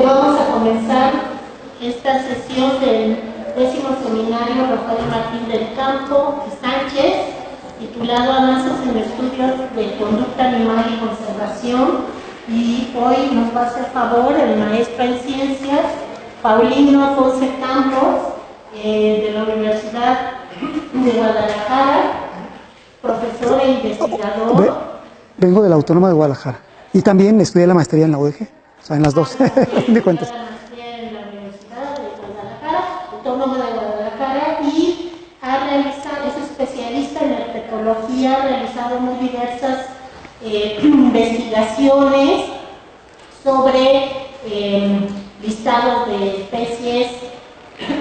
vamos a comenzar esta sesión del 10º seminario Rafael Martín del Campo y Sánchez, titulado Avances en Estudios de Conducta Animal y Conservación. Y hoy nos va a hacer favor el maestro en Ciencias, Paulino Afonso Campos, de la Universidad de Guadalajara, profesor e investigador. Vengo de la Autónoma de Guadalajara y también estudié la maestría en la UDG, o sea, en las dos, me cuentas. La maestría en la Universidad de Guadalajara, Autónoma de Guadalajara, y es especialista en herpetología, ha realizado muy diversas investigaciones sobre listados de especies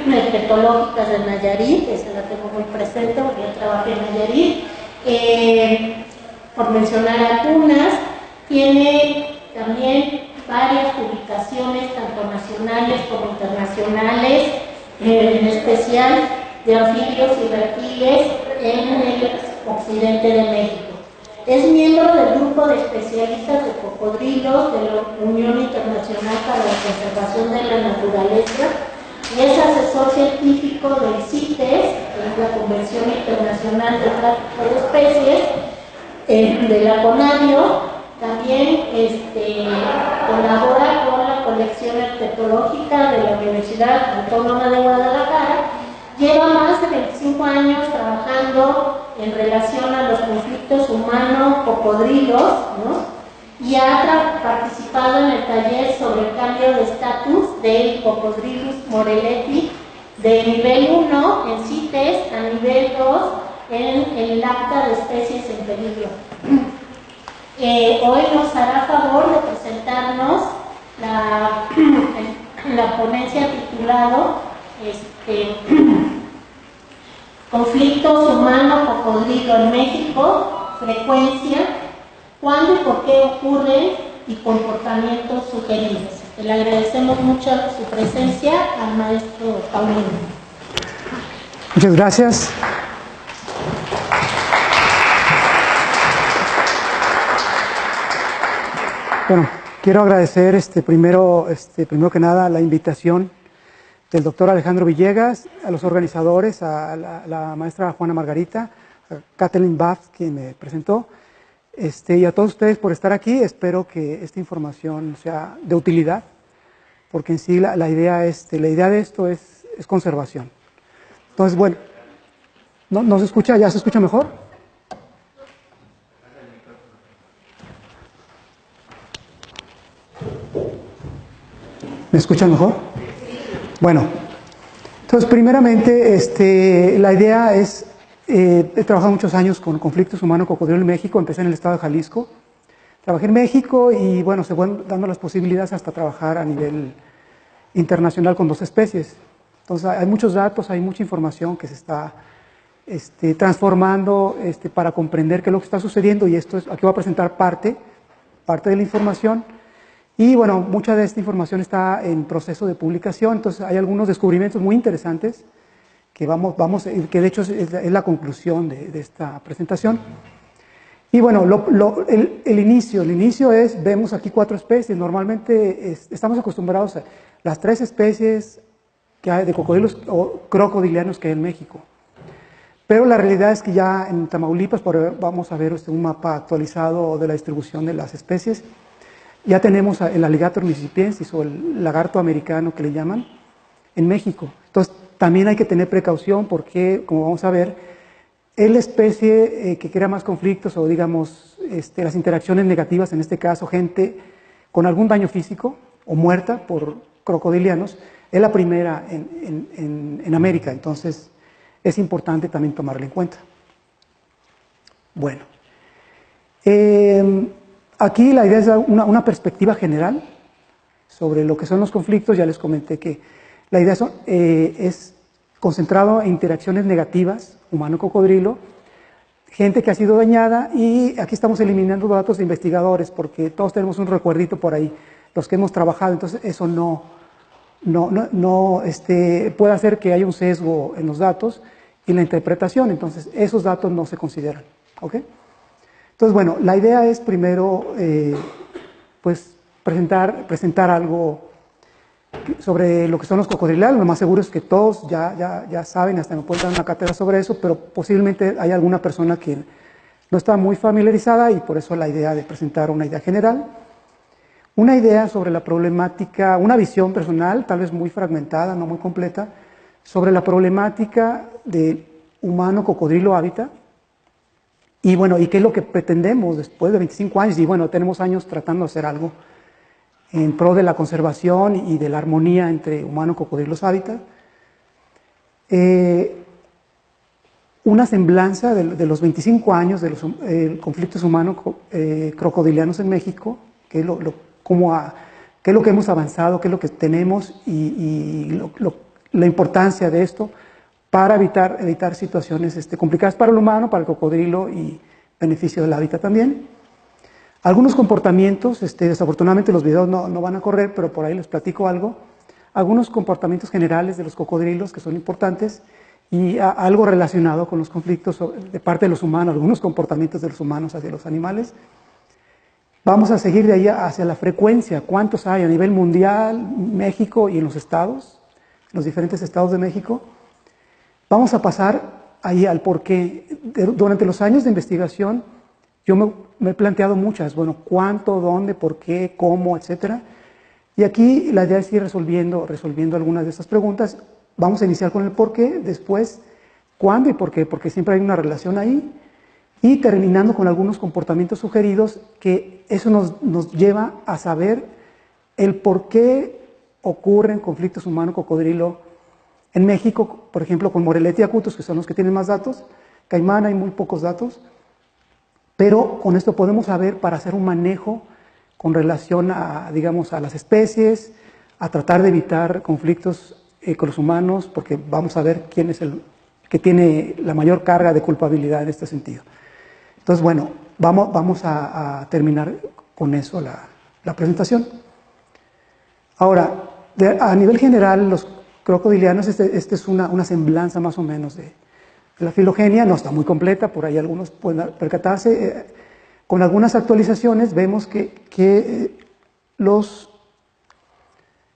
herpetológicas de Nayarit, esa la tengo muy presente porque yo trabajé en Nayarit, por mencionar algunas. Tiene también varias publicaciones, tanto nacionales como internacionales, en especial de anfibios y reptiles en el occidente de México. Es miembro del grupo de especialistas de cocodrilos de la Unión Internacional para la Conservación de la Naturaleza y es asesor científico del CITES, que es la Convención Internacional de Tráfico de Especies, de la CONABIO. También colabora con la colección herpetológica de la Universidad Autónoma de Guadalajara. Lleva más de 25 años trabajando en relación a los conflictos humano-cocodrilos, ¿no? Y ha participado en el taller sobre el cambio de estatus del Cocodrilus moreleti de nivel 1 en CITES a nivel 2 en el acta de especies en peligro. Hoy nos hará favor de presentarnos la ponencia titulado Conflictos humano-cocodrilo en México, frecuencia, cuándo y por qué ocurren y comportamientos sugeridos. Le agradecemos mucho su presencia al maestro Paulino. Muchas gracias. Bueno, quiero agradecer primero que nada la invitación del doctor Alejandro Villegas, a los organizadores, a la maestra Juana Margarita, a Kathleen Bath, quien me presentó, y a todos ustedes por estar aquí. Espero que esta información sea de utilidad, porque en sí la idea de esto es conservación. Entonces, bueno, ¿no se escucha? ¿Ya se escucha mejor? ¿Me escuchan mejor? Bueno, entonces primeramente la idea es, he trabajado muchos años con conflictos humano-cocodrilo en México, empecé en el estado de Jalisco, trabajé en México y bueno, se van dando las posibilidades hasta trabajar a nivel internacional con 2 especies. Entonces hay muchos datos, hay mucha información que se está transformando para comprender qué es lo que está sucediendo, y aquí voy a presentar parte de la información. Y bueno, mucha de esta información está en proceso de publicación, entonces hay algunos descubrimientos muy interesantes que que de hecho es la conclusión de esta presentación. Y bueno, el inicio es, vemos aquí 4 especies, normalmente estamos acostumbrados a las 3 especies que hay de cocodrilos o crocodilianos que hay en México. Pero la realidad es que ya en Tamaulipas, vamos a ver un mapa actualizado de la distribución de las especies. Ya tenemos el Alligator mississippiensis o el lagarto americano que le llaman en México. Entonces también hay que tener precaución porque, como vamos a ver, es la especie que crea más conflictos o digamos las interacciones negativas, en este caso gente con algún daño físico o muerta por crocodilianos, es la primera en América. Entonces es importante también tomarla en cuenta. Bueno. Aquí la idea es dar una perspectiva general sobre lo que son los conflictos. Ya les comenté que la idea es concentrado en interacciones negativas, humano-cocodrilo, gente que ha sido dañada, y aquí estamos eliminando datos de investigadores porque todos tenemos un recuerdito por ahí, los que hemos trabajado, entonces eso no puede hacer que haya un sesgo en los datos y la interpretación, entonces esos datos no se consideran, ¿ok? Entonces, bueno, la idea es primero, pues, presentar algo sobre lo que son los cocodrilanos. Lo más seguro es que todos ya saben, hasta me pueden dar una cátedra sobre eso, pero posiblemente hay alguna persona que no está muy familiarizada y por eso la idea de presentar una idea general. Una idea sobre la problemática, una visión personal, tal vez muy fragmentada, no muy completa, sobre la problemática de humano-cocodrilo hábitat. Y bueno, ¿y qué es lo que pretendemos después de 25 años? Y bueno, tenemos años tratando de hacer algo en pro de la conservación y de la armonía entre humano-cocodrilos hábitat. Una semblanza de los 25 años de los conflictos humano-crocodilianos en México, qué es lo que hemos avanzado, qué es lo que tenemos y la importancia de esto para evitar situaciones complicadas para el humano, para el cocodrilo y beneficio del hábitat también. Algunos comportamientos, desafortunadamente los videos no van a correr, pero por ahí les platico algo. Algunos comportamientos generales de los cocodrilos que son importantes y algo relacionado con los conflictos de parte de los humanos, algunos comportamientos de los humanos hacia los animales. Vamos a seguir de ahí hacia la frecuencia, cuántos hay a nivel mundial, México y en los estados, en los diferentes estados de México. Vamos a pasar ahí al porqué. Durante los años de investigación, yo me he planteado muchas, bueno, cuánto, dónde, por qué, cómo, etcétera. Y aquí la idea es ir resolviendo algunas de estas preguntas. Vamos a iniciar con el por qué, después cuándo y por qué, porque siempre hay una relación ahí. Y terminando con algunos comportamientos sugeridos que eso nos lleva a saber el por qué ocurren conflictos humano-cocodrilo en México, por ejemplo, con Morelet y Acutos, que son los que tienen más datos. Caimán hay muy pocos datos, pero con esto podemos saber para hacer un manejo con relación a, digamos, a las especies, a tratar de evitar conflictos con los humanos, porque vamos a ver quién es el que tiene la mayor carga de culpabilidad en este sentido. Entonces, bueno, vamos a terminar con eso la presentación. Ahora, a nivel general, los crocodilianos, este es una semblanza más o menos de la filogenia, no está muy completa, por ahí algunos pueden percatarse. Con algunas actualizaciones vemos que los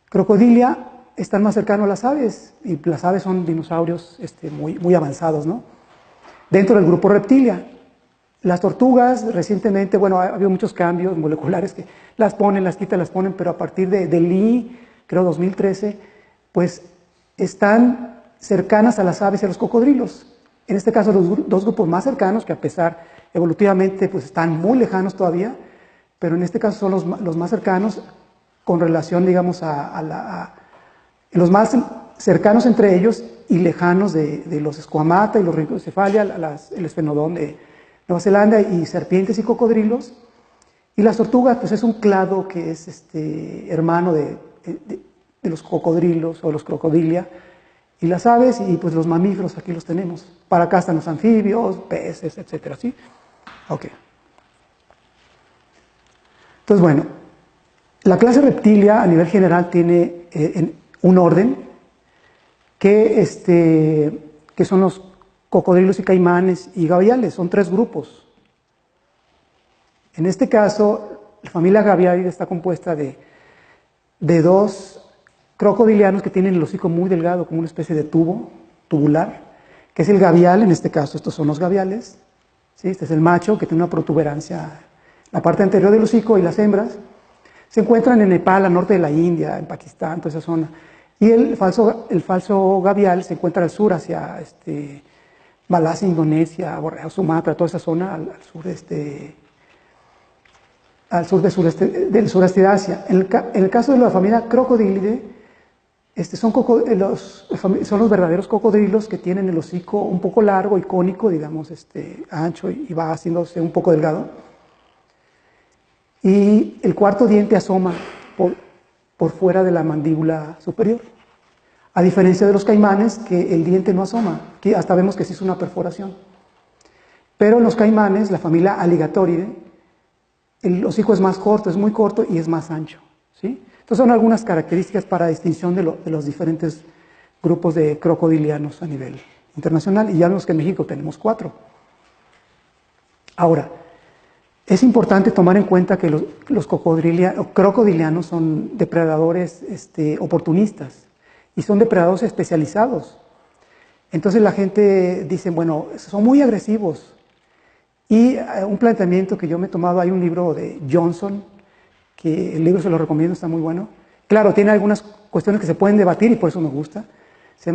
crocodilia están más cercanos a las aves, y las aves son dinosaurios muy avanzados, ¿no? Dentro del grupo reptilia. Las tortugas, recientemente, bueno, ha habido muchos cambios moleculares que las ponen, las quitan, las ponen, pero a partir de Lee, creo 2013, pues están cercanas a las aves y a los cocodrilos. En este caso, los dos grupos más cercanos, que a pesar evolutivamente, pues están muy lejanos todavía, pero en este caso son los más cercanos con relación, digamos, los más cercanos entre ellos y lejanos de los esquamata y los rinocefalia, el esfenodón de Nueva Zelanda y serpientes y cocodrilos. Y las tortugas, pues es un clado que es hermano de los cocodrilos o los crocodilia. Y las aves y pues los mamíferos aquí los tenemos. Para acá están los anfibios, peces, etcétera, ¿sí? Ok. Entonces, bueno, la clase reptilia a nivel general tiene un orden que son los cocodrilos y caimanes y gaviales, son 3 grupos. En este caso, la familia Gavialide está compuesta de 2 crocodilianos que tienen el hocico muy delgado, como una especie de tubular, que es el gavial, en este caso estos son los gaviales, ¿sí? Este es el macho que tiene una protuberancia en la parte anterior del hocico, y las hembras se encuentran en Nepal, al norte de la India, en Pakistán, toda esa zona. Y el falso gavial se encuentra al sur, hacia Malasia, Indonesia, Borneo, Sumatra, toda esa zona al sur del sureste de Asia. En el caso de la familia Crocodilidae, son los verdaderos cocodrilos que tienen el hocico un poco largo y cónico, digamos, ancho, y va haciéndose un poco delgado. Y el cuarto diente asoma por fuera de la mandíbula superior. A diferencia de los caimanes, que el diente no asoma, que hasta vemos que sí es una perforación. Pero en los caimanes, la familia Alligatoridae, el hocico es más corto, es muy corto y es más ancho, ¿sí? Entonces son algunas características para distinción de los diferentes grupos de crocodilianos a nivel internacional, y ya vemos que en México tenemos 4. Ahora, Es importante tomar en cuenta que los crocodilianos son depredadores oportunistas y son depredadores especializados. Entonces la gente dice, bueno, son muy agresivos. Y un planteamiento que yo me he tomado, hay un libro de Johnson, que el libro se lo recomiendo, está muy bueno. Claro, tiene algunas cuestiones que se pueden debatir y por eso me gusta.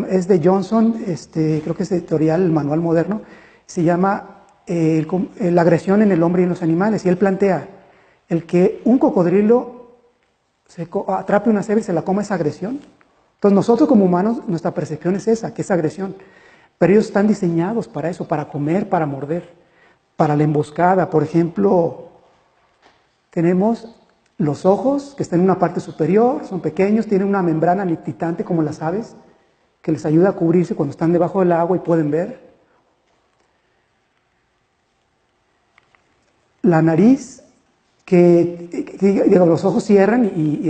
Es de Johnson, creo que es editorial El Manual Moderno, se llama la agresión en el hombre y en los animales, y él plantea el que un cocodrilo atrape una cebra y se la coma, esa agresión. Entonces nosotros como humanos, nuestra percepción es esa, que es agresión, pero ellos están diseñados para eso, para comer, para morder, para la emboscada. Por ejemplo, tenemos los ojos que están en una parte superior, son pequeños, tienen una membrana nictitante como las aves, que les ayuda a cubrirse cuando están debajo del agua y pueden ver. La nariz, los ojos cierran y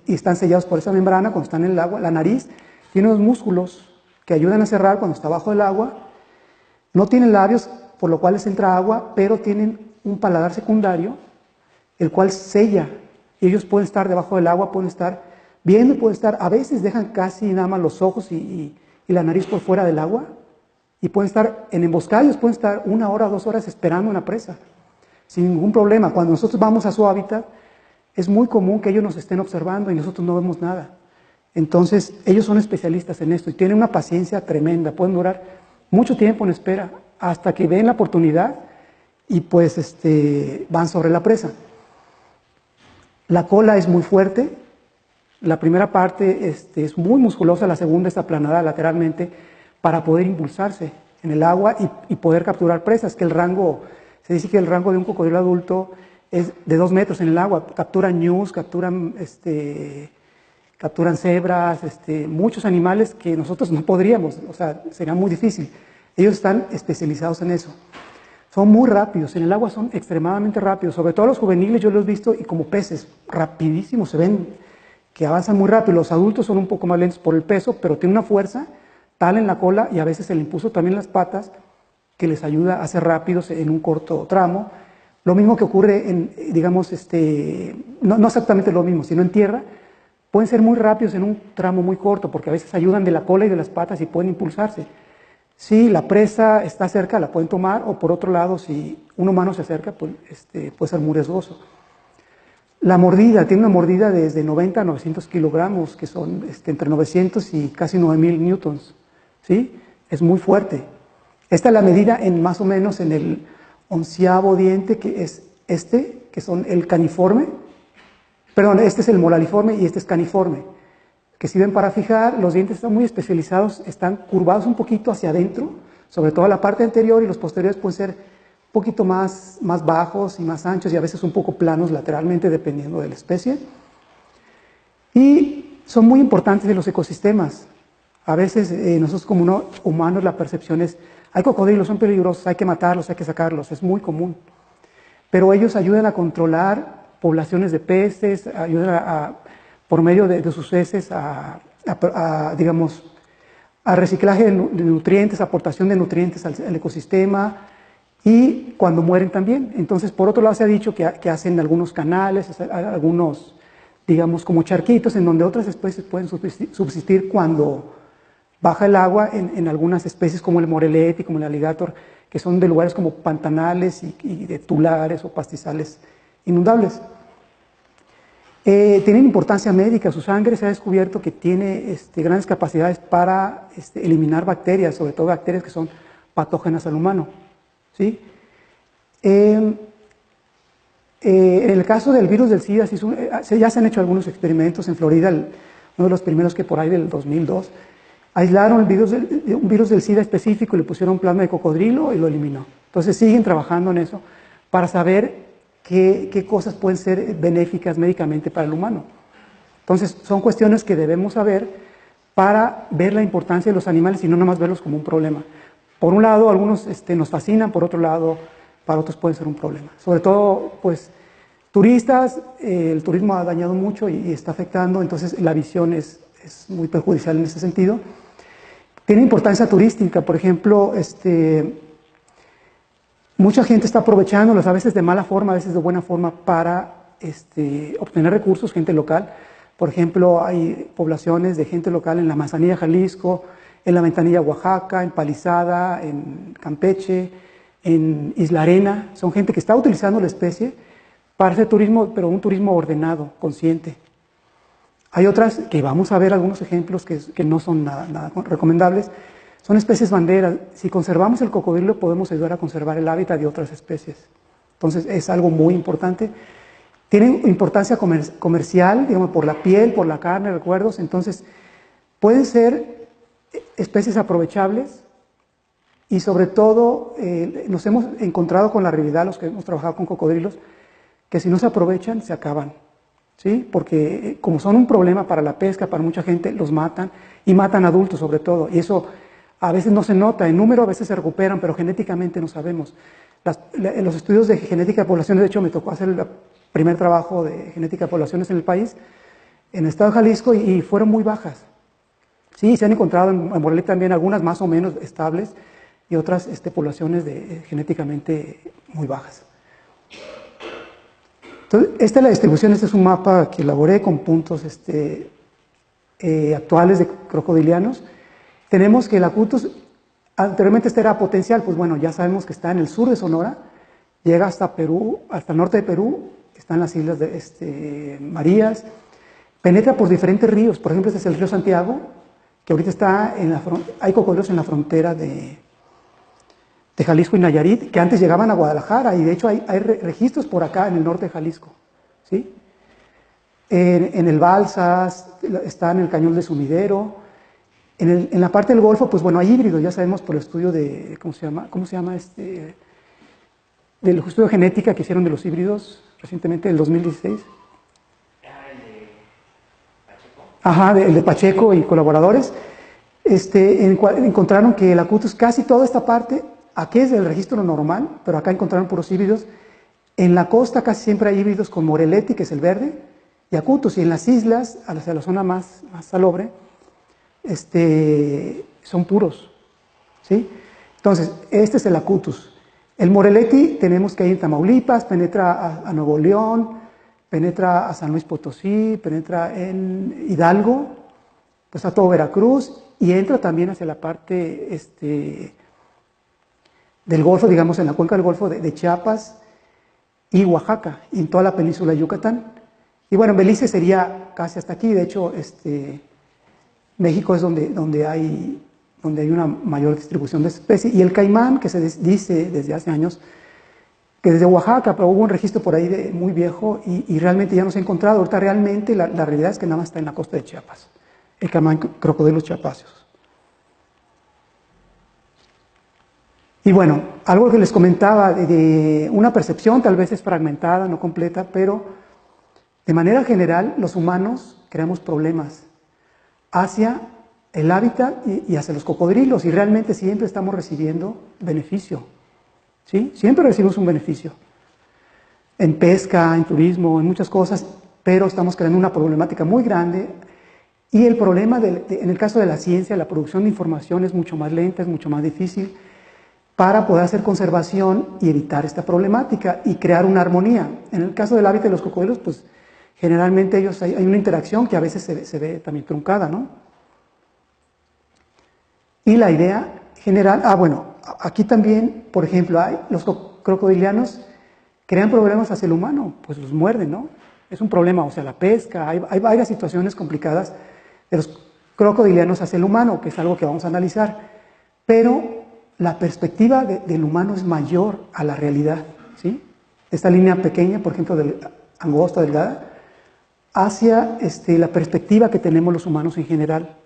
están sellados por esa membrana cuando están en el agua. La nariz tiene unos músculos que ayudan a cerrar cuando está bajo el agua. No tienen labios, por lo cual les entra agua, pero tienen un paladar secundario, el cual sella. Y ellos pueden estar debajo del agua, pueden estar viendo y pueden estar, a veces dejan casi nada más los ojos y la nariz por fuera del agua. Y pueden estar en emboscadas, pueden estar 1 hora o 2 horas esperando una presa, sin ningún problema. Cuando nosotros vamos a su hábitat, es muy común que ellos nos estén observando y nosotros no vemos nada. Entonces, ellos son especialistas en esto y tienen una paciencia tremenda. Pueden durar mucho tiempo en espera hasta que ven la oportunidad y pues van sobre la presa. La cola es muy fuerte. La primera parte es muy musculosa, la segunda está aplanada lateralmente para poder impulsarse en el agua y poder capturar presas, que el rango... Se dice que el rango de un cocodrilo adulto es de 2 metros en el agua. Capturan ñus, capturan cebras, muchos animales que nosotros no podríamos, o sea, sería muy difícil. Ellos están especializados en eso. Son muy rápidos, en el agua son extremadamente rápidos, sobre todo los juveniles yo los he visto y como peces, rapidísimos, se ven que avanzan muy rápido. Los adultos son un poco más lentos por el peso, pero tienen una fuerza tal en la cola y a veces el impulso también en las patas, que les ayuda a ser rápidos en un corto tramo. Lo mismo que ocurre en, digamos, no exactamente lo mismo, sino en tierra, pueden ser muy rápidos en un tramo muy corto, porque a veces ayudan de la cola y de las patas y pueden impulsarse. Si la presa está cerca, la pueden tomar, o por otro lado, si un humano se acerca, pues, puede ser muy riesgoso. La mordida, tiene una mordida desde 90 a 900 kilogramos, que son entre 900 y casi 9000 newtons, ¿sí? Es muy fuerte. Esta es la medida en más o menos en el 11º diente, que es que son el caniforme. Perdón, este es el moraliforme y este es caniforme, que sirven para fijar. Los dientes están muy especializados, están curvados un poquito hacia adentro, sobre todo la parte anterior, y los posteriores pueden ser un poquito más bajos y más anchos y a veces un poco planos lateralmente, dependiendo de la especie. Y son muy importantes en los ecosistemas. A veces nosotros como humanos la percepción es: hay cocodrilos, son peligrosos, hay que matarlos, hay que sacarlos, es muy común. Pero ellos ayudan a controlar poblaciones de peces, ayudan por medio de sus heces digamos, a reciclaje de nutrientes, aportación de nutrientes al ecosistema, y cuando mueren también. Entonces, por otro lado se ha dicho que hacen algunos canales, algunos, digamos, como charquitos en donde otras especies pueden subsistir cuando baja el agua, en algunas especies como el morelete y como el alligator, que son de lugares como pantanales y de tulares o pastizales inundables. Tienen importancia médica. Su sangre se ha descubierto que tiene grandes capacidades para eliminar bacterias, sobre todo bacterias que son patógenas al humano, ¿sí? En el caso del virus del SIDA, ya se han hecho algunos experimentos en Florida, uno de los primeros que por ahí del 2002, aislaron un virus del SIDA específico y le pusieron plasma de cocodrilo y lo eliminó. Entonces siguen trabajando en eso para saber qué cosas pueden ser benéficas médicamente para el humano. Entonces son cuestiones que debemos saber para ver la importancia de los animales y no nada más verlos como un problema. Por un lado, algunos nos fascinan, por otro lado, para otros pueden ser un problema. Sobre todo, pues, turistas, el turismo ha dañado mucho y está afectando, entonces la visión es muy perjudicial en ese sentido. Tiene importancia turística, por ejemplo, Mucha gente está aprovechándolos, a veces de mala forma, a veces de buena forma, para obtener recursos, gente local. Por ejemplo, hay poblaciones de gente local en la Manzanilla, Jalisco, en la Ventanilla, Oaxaca, en Palizada, en Campeche, en Isla Arena. Son gente que está utilizando la especie para hacer turismo, pero un turismo ordenado, consciente. Hay otras que vamos a ver algunos ejemplos que no son nada recomendables. Son especies banderas. Si conservamos el cocodrilo, podemos ayudar a conservar el hábitat de otras especies. Entonces, es algo muy importante. Tienen importancia comercial, digamos, por la piel, por la carne, recuerdos. Entonces, pueden ser especies aprovechables y, sobre todo, nos hemos encontrado con la realidad, los que hemos trabajado con cocodrilos, que si no se aprovechan, se acaban. ¿Sí? Porque como son un problema para la pesca, para mucha gente, los matan y matan adultos sobre todo. Y eso a veces no se nota, en número a veces se recuperan, pero genéticamente no sabemos. Los estudios de genética de poblaciones, de hecho me tocó hacer el primer trabajo de genética de poblaciones en el país, en el estado de Jalisco, y fueron muy bajas. Sí, se han encontrado en Morelia también algunas más o menos estables y otras poblaciones genéticamente muy bajas. Entonces, esta es la distribución, este es un mapa que elaboré con puntos actuales de crocodilianos. Tenemos que el acutus, anteriormente este era potencial, pues bueno, ya sabemos que está en el sur de Sonora, llega hasta Perú, hasta el norte de Perú, está en las islas de Marías, penetra por diferentes ríos, por ejemplo este es el río Santiago, que ahorita está en hay cocodrilos en la frontera de Jalisco y Nayarit, que antes llegaban a Guadalajara, y de hecho hay registros por acá en el norte de Jalisco, ¿sí? En el Balsas, está en el Cañón de Sumidero, en la parte del Golfo, pues bueno, hay híbridos, ya sabemos por el estudio de, ¿cómo se llama? Del estudio de genética que hicieron de los híbridos recientemente, del 2016. El de Pacheco. Ajá, el de Pacheco y colaboradores. Encontraron que el acutus, casi toda esta parte, aquí es el registro normal, pero acá encontraron puros híbridos. En la costa casi siempre hay híbridos con Moreletti, que es el verde, y acutus, y en las islas, hacia la zona más salobre, son puros, ¿sí? Entonces, este es el acutus. El Moreletti tenemos que hay en Tamaulipas, penetra a Nuevo León, penetra a San Luis Potosí, penetra en Hidalgo, pues a todo Veracruz, y entra también hacia la parte del Golfo, digamos en la cuenca del Golfo de Chiapas y Oaxaca, y en toda la península de Yucatán. Y bueno, Belice sería casi hasta aquí, de hecho, México es donde hay una mayor distribución de especies, y el caimán, que se dice desde hace años, que desde Oaxaca, pero hubo un registro por ahí muy viejo, y realmente ya no se ha encontrado. Ahorita realmente la realidad es que nada más está en la costa de Chiapas, el caimán crocodilos chiapacios. Y bueno, algo que les comentaba de una percepción, tal vez es fragmentada, no completa, pero de manera general los humanos creamos problemas hacia el hábitat y hacia los cocodrilos, y realmente siempre estamos recibiendo beneficio, ¿sí? Siempre recibimos un beneficio, en pesca, en turismo, en muchas cosas, pero estamos creando una problemática muy grande, y el problema, en el caso de la ciencia, la producción de información es mucho más lenta, es mucho más difícil, para poder hacer conservación y evitar esta problemática y crear una armonía. En el caso del hábitat de los cocodrilos, pues generalmente hay una interacción que a veces se ve también truncada, ¿no? Y la idea general, bueno, aquí también, por ejemplo, los crocodilianos crean problemas hacia el humano, pues los muerden, ¿no? Es un problema, o sea, la pesca, hay varias situaciones complicadas de los crocodilianos hacia el humano, que es algo que vamos a analizar, pero la perspectiva del humano es mayor a la realidad, ¿sí? Esta línea pequeña, por ejemplo, angosta, delgada, hacia la perspectiva que tenemos los humanos en general,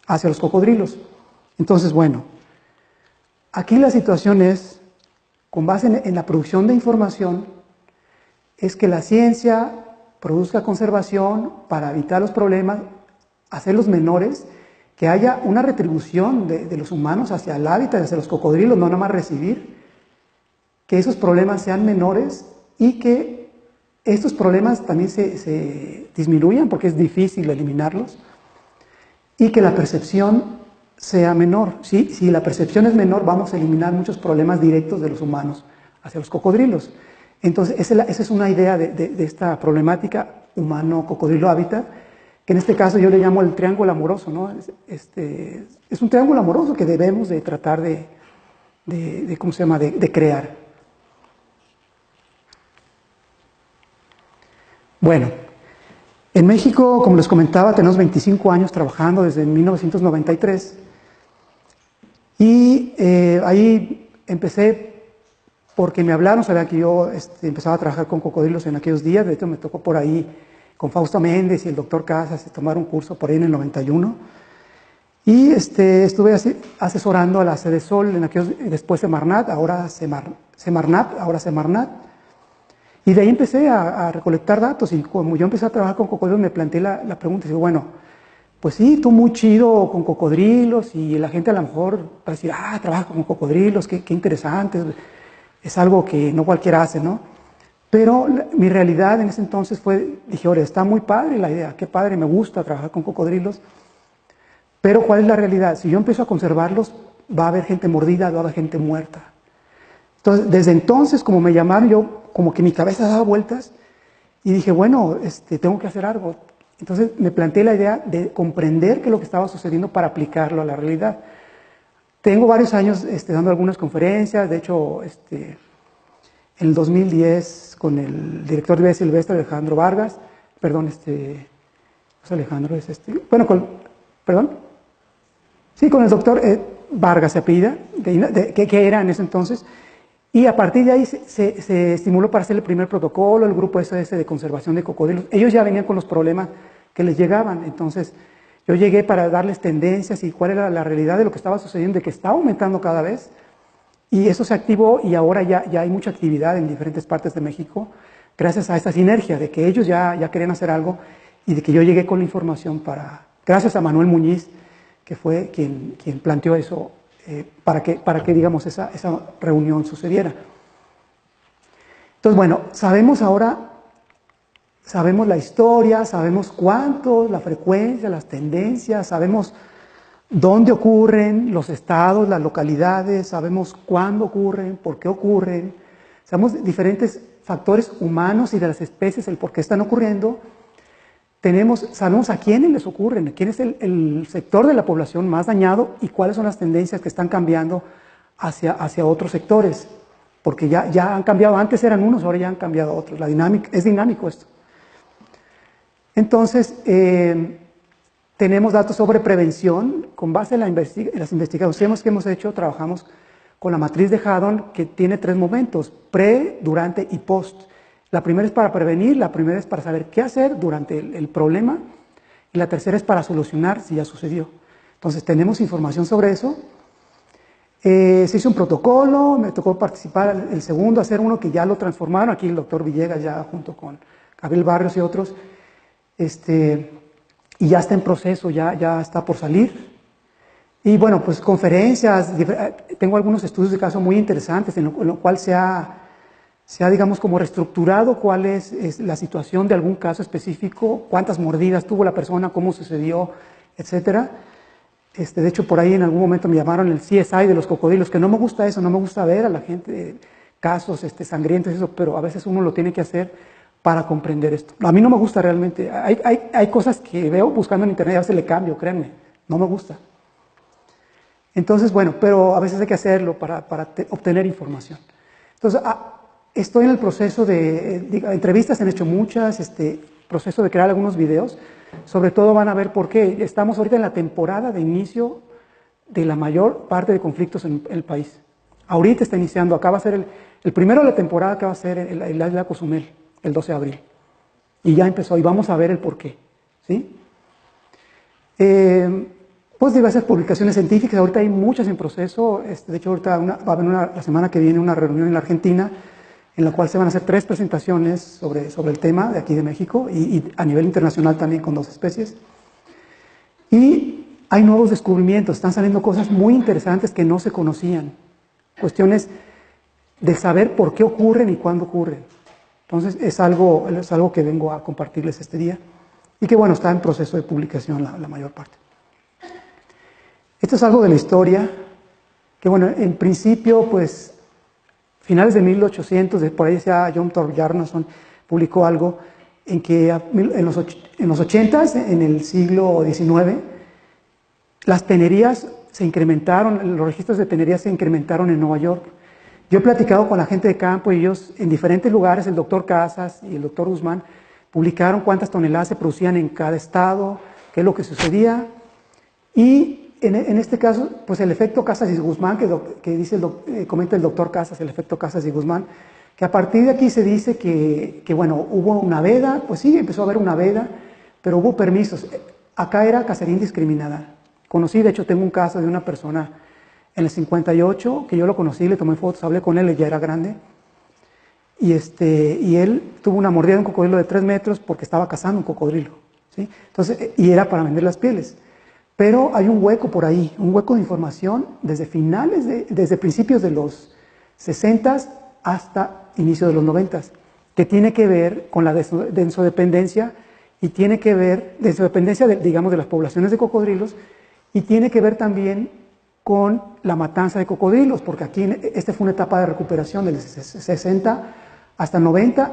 hacia los cocodrilos. Entonces, bueno, aquí la situación es, con base en la producción de información, es que la ciencia produzca conservación para evitar los problemas, hacerlos menores, que haya una retribución de los humanos hacia el hábitat, hacia los cocodrilos, no nada más recibir, que esos problemas sean menores y que estos problemas también se disminuyan, porque es difícil eliminarlos, y que la percepción sea menor. ¿Sí? Si la percepción es menor, vamos a eliminar muchos problemas directos de los humanos hacia los cocodrilos. Entonces, esa es una idea de esta problemática humano-cocodrilo hábitat, que en este caso yo le llamo el triángulo amoroso, ¿no? Es un triángulo amoroso que debemos de tratar ¿cómo se llama?, de crear. Bueno, en México, como les comentaba, tenemos 25 años trabajando desde 1993 y ahí empecé porque me hablaron, sabía que yo empezaba a trabajar con cocodrilos en aquellos días. De hecho me tocó por ahí con Fausto Méndez y el doctor Casas tomar un curso por ahí en el 91 y estuve asesorando a la Sedesol en aquellos, después Semarnat, ahora Semarnat. Y de ahí empecé a recolectar datos y como yo empecé a trabajar con cocodrilos me planteé la pregunta y dije, bueno, pues sí, tú muy chido con cocodrilos y la gente a lo mejor va a decir, trabaja con cocodrilos, qué interesante, es algo que no cualquiera hace, ¿no? Pero mi realidad en ese entonces dije, oye, está muy padre la idea, qué padre, me gusta trabajar con cocodrilos, pero ¿cuál es la realidad? Si yo empiezo a conservarlos, va a haber gente mordida, va a haber gente muerta. Entonces, desde entonces, como me llamaron, yo como que mi cabeza daba vueltas y dije, bueno, tengo que hacer algo. Entonces me planteé la idea de comprender qué es lo que estaba sucediendo para aplicarlo a la realidad. Tengo varios años dando algunas conferencias, de hecho, en el 2010 con el director de vida silvestre Alejandro Vargas, perdón, no es Alejandro, es bueno, perdón, sí, con el doctor Vargas se apellida, que era en ese entonces. Y a partir de ahí se estimuló para hacer el primer protocolo, el grupo SOS de conservación de cocodrilos. Ellos ya venían con los problemas que les llegaban, entonces yo llegué para darles tendencias y cuál era la realidad de lo que estaba sucediendo, de que estaba aumentando cada vez, y eso se activó y ahora ya hay mucha actividad en diferentes partes de México, gracias a esta sinergia de que ellos ya querían hacer algo y de que yo llegué con la información gracias a Manuel Muñiz, que fue quien planteó eso, para que digamos, esa reunión sucediera. Entonces, bueno, sabemos la historia, sabemos cuánto, la frecuencia, las tendencias, sabemos dónde ocurren los estados, las localidades, sabemos cuándo ocurren, por qué ocurren, sabemos diferentes factores humanos y de las especies, el por qué están ocurriendo. Sabemos a quiénes les ocurren, quién es el sector de la población más dañado y cuáles son las tendencias que están cambiando hacia otros sectores, porque ya han cambiado, antes eran unos, ahora ya han cambiado otros, es dinámico esto. Entonces, tenemos datos sobre prevención, con base en las investigaciones que hemos hecho, trabajamos con la matriz de Haddon, que tiene 3 momentos, pre, durante y post. La primera es para prevenir, la primera es para saber qué hacer durante el problema y la tercera es para solucionar si ya sucedió. Entonces tenemos información sobre eso. Se hizo un protocolo, me tocó participar el segundo, hacer uno que ya lo transformaron, aquí el doctor Villegas ya junto con Gabriel Barrios y otros, y ya está en proceso, ya está por salir. Y bueno, pues conferencias, tengo algunos estudios de caso muy interesantes en lo cual se ha digamos, como reestructurado cuál es la situación de algún caso específico, cuántas mordidas tuvo la persona, cómo sucedió, etcétera. De hecho, por ahí en algún momento me llamaron el CSI de los cocodrilos, que no me gusta eso, no me gusta ver a la gente, casos sangrientos, eso, pero a veces uno lo tiene que hacer para comprender esto. A mí no me gusta realmente, hay cosas que veo buscando en internet, a veces le cambio, créanme, no me gusta. Entonces, bueno, pero a veces hay que hacerlo para obtener información. Entonces, estoy en el proceso de entrevistas, han hecho muchas, proceso de crear algunos videos, sobre todo van a ver por qué. Estamos ahorita en la temporada de inicio de la mayor parte de conflictos en el país. Ahorita está iniciando, acá va a ser el primero de la temporada que va a ser en la isla de Cozumel, el 12 de abril. Y ya empezó, y vamos a ver el por qué, ¿sí? Pues diversas publicaciones científicas, ahorita hay muchas en proceso, de hecho ahorita va a haber la semana que viene una reunión en la Argentina, en la cual se van a hacer 3 presentaciones sobre el tema de aquí de México y a nivel internacional también con 2 especies. Y hay nuevos descubrimientos, están saliendo cosas muy interesantes que no se conocían, cuestiones de saber por qué ocurren y cuándo ocurren. Entonces es algo que vengo a compartirles este día y que bueno, está en proceso de publicación la mayor parte. Esto es algo de la historia, que bueno, en principio pues finales de 1800, por ahí decía John Bjarnason, publicó algo en que en los 80s, en el siglo XIX, las tenerías se incrementaron, los registros de tenerías se incrementaron en Nueva York. Yo he platicado con la gente de campo y ellos en diferentes lugares, el doctor Casas y el doctor Guzmán, publicaron cuántas toneladas se producían en cada estado, qué es lo que sucedía. Y en este caso, pues el efecto Casas y Guzmán, que dice comenta el doctor Casas, el efecto Casas y Guzmán, que a partir de aquí se dice que bueno, hubo una veda, pues sí, empezó a haber una veda, pero hubo permisos. Acá era cacería indiscriminada. Conocí, de hecho, tengo un caso de una persona en el 58, que yo lo conocí, le tomé fotos, hablé con él, él ya era grande, y él tuvo una mordida de un cocodrilo de 3 metros porque estaba cazando un cocodrilo, ¿sí? Entonces, y era para vender las pieles. Pero hay un hueco por ahí, un hueco de información desde desde principios de los 60s hasta inicio de los 90s, que tiene que ver con la densodependencia y tiene que ver, densodependencia digamos, de las poblaciones de cocodrilos, y tiene que ver también con la matanza de cocodrilos, porque aquí fue una etapa de recuperación del 60 hasta 90,